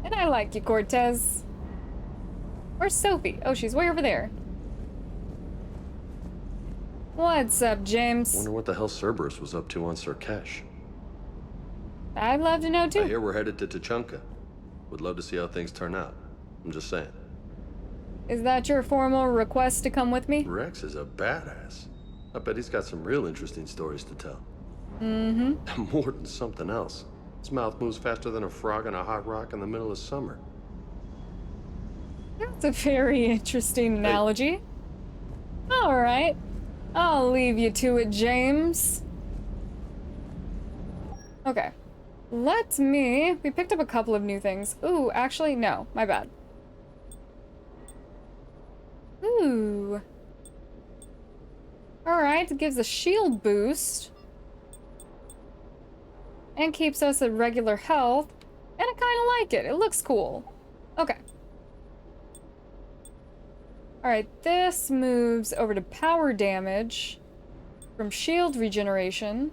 Speaker 1: And I like you, Cortez. Where's Sophie? Oh, she's way over there. What's up, James?
Speaker 24: Wonder what the hell Cerberus was up to on Sur'Kesh.
Speaker 1: I'd love to know, too.
Speaker 24: I hear we're headed to Tuchanka. Would love to see how things turn out. I'm just saying.
Speaker 1: Is that your formal request to come with me?
Speaker 24: Wrex is a badass. I bet he's got some real interesting stories to tell.
Speaker 1: Mm-hmm.
Speaker 24: Mordin's something else. His mouth moves faster than a frog on a hot rock in the middle of summer.
Speaker 1: That's a very interesting analogy. Alright. I'll leave you to it, James. Okay. We picked up a couple of new things. Ooh, actually, no. My bad. Ooh. Alright, it gives a shield boost. And keeps us at regular health. And I kind of like it. It looks cool. Okay. Alright, this moves over to power damage from shield regeneration.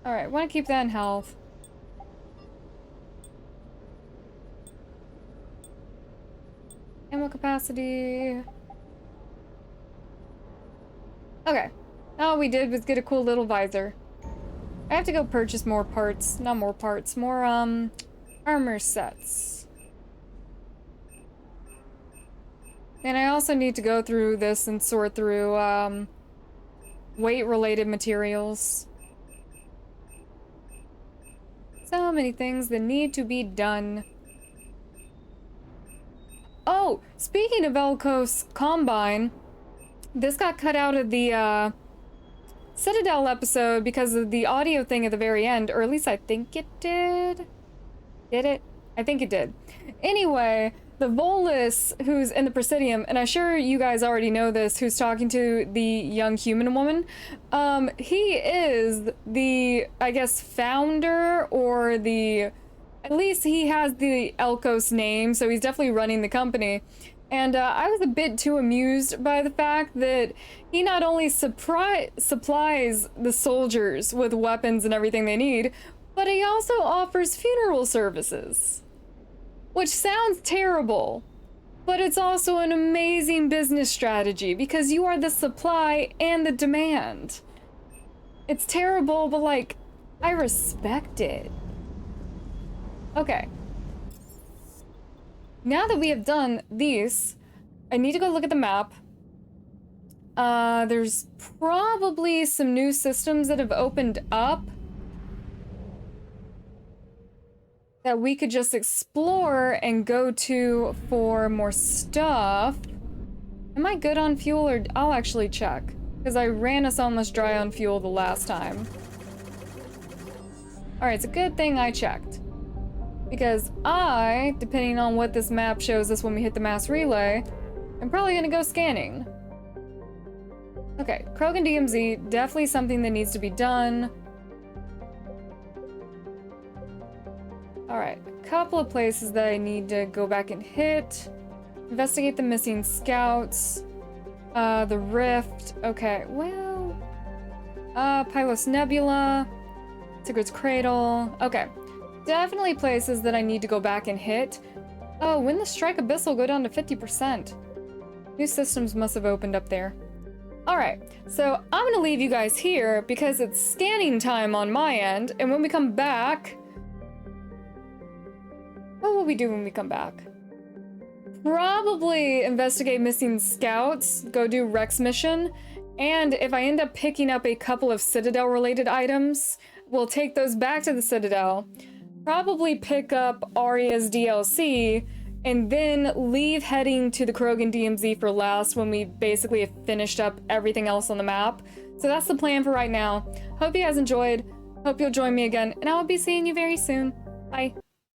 Speaker 1: Alright, want to keep that in health. Ammo capacity. Okay. All we did was get a cool little visor. I have to go purchase more parts. Not more parts. More, armor sets. And I also need to go through this and sort through, weight-related materials. So many things that need to be done. Oh, speaking of Elkos Combine, this got cut out of the, Citadel episode because of the audio thing at the very end, or at least I think it did. Did it? I think it did. Anyway, the Volus who's in the Presidium, and I'm sure you guys already know this, who's talking to the young human woman, he is the, I guess, founder, or at least he has the Elkos name, so he's definitely running the company. And I was a bit too amused by the fact that he not only supplies the soldiers with weapons and everything they need, but he also offers funeral services. Which sounds terrible, but it's also an amazing business strategy because you are the supply and the demand. It's terrible, but like, I respect it. Okay. Now that we have done these, I need to go look at the map. There's probably some new systems that have opened up that we could just explore and go to for more stuff. Am I good on fuel, or I'll actually check, because I ran us almost dry on fuel the last time. Alright, it's a good thing I checked. Because I, depending on what this map shows us when we hit the mass relay, I'm probably gonna go scanning. Okay, Krogan DMZ, definitely something that needs to be done. Alright, a couple of places that I need to go back and hit. Investigate the missing scouts. The rift. Okay, well... Pylos Nebula. Sigurd's Cradle. Okay. Definitely places that I need to go back and hit. Oh, when the Strike Abyss will go down to 50%. New systems must have opened up there. Alright, so I'm gonna leave you guys here because it's scanning time on my end, and when we come back... What will we do when we come back? Probably investigate missing scouts, go do Wrex mission, and if I end up picking up a couple of Citadel-related items, we'll take those back to the Citadel. Probably pick up Arya's DLC, and then leave heading to the Krogan DMZ for last when we basically have finished up everything else on the map. So that's the plan for right now. Hope you guys enjoyed. Hope you'll join me again, and I'll be seeing you very soon. Bye.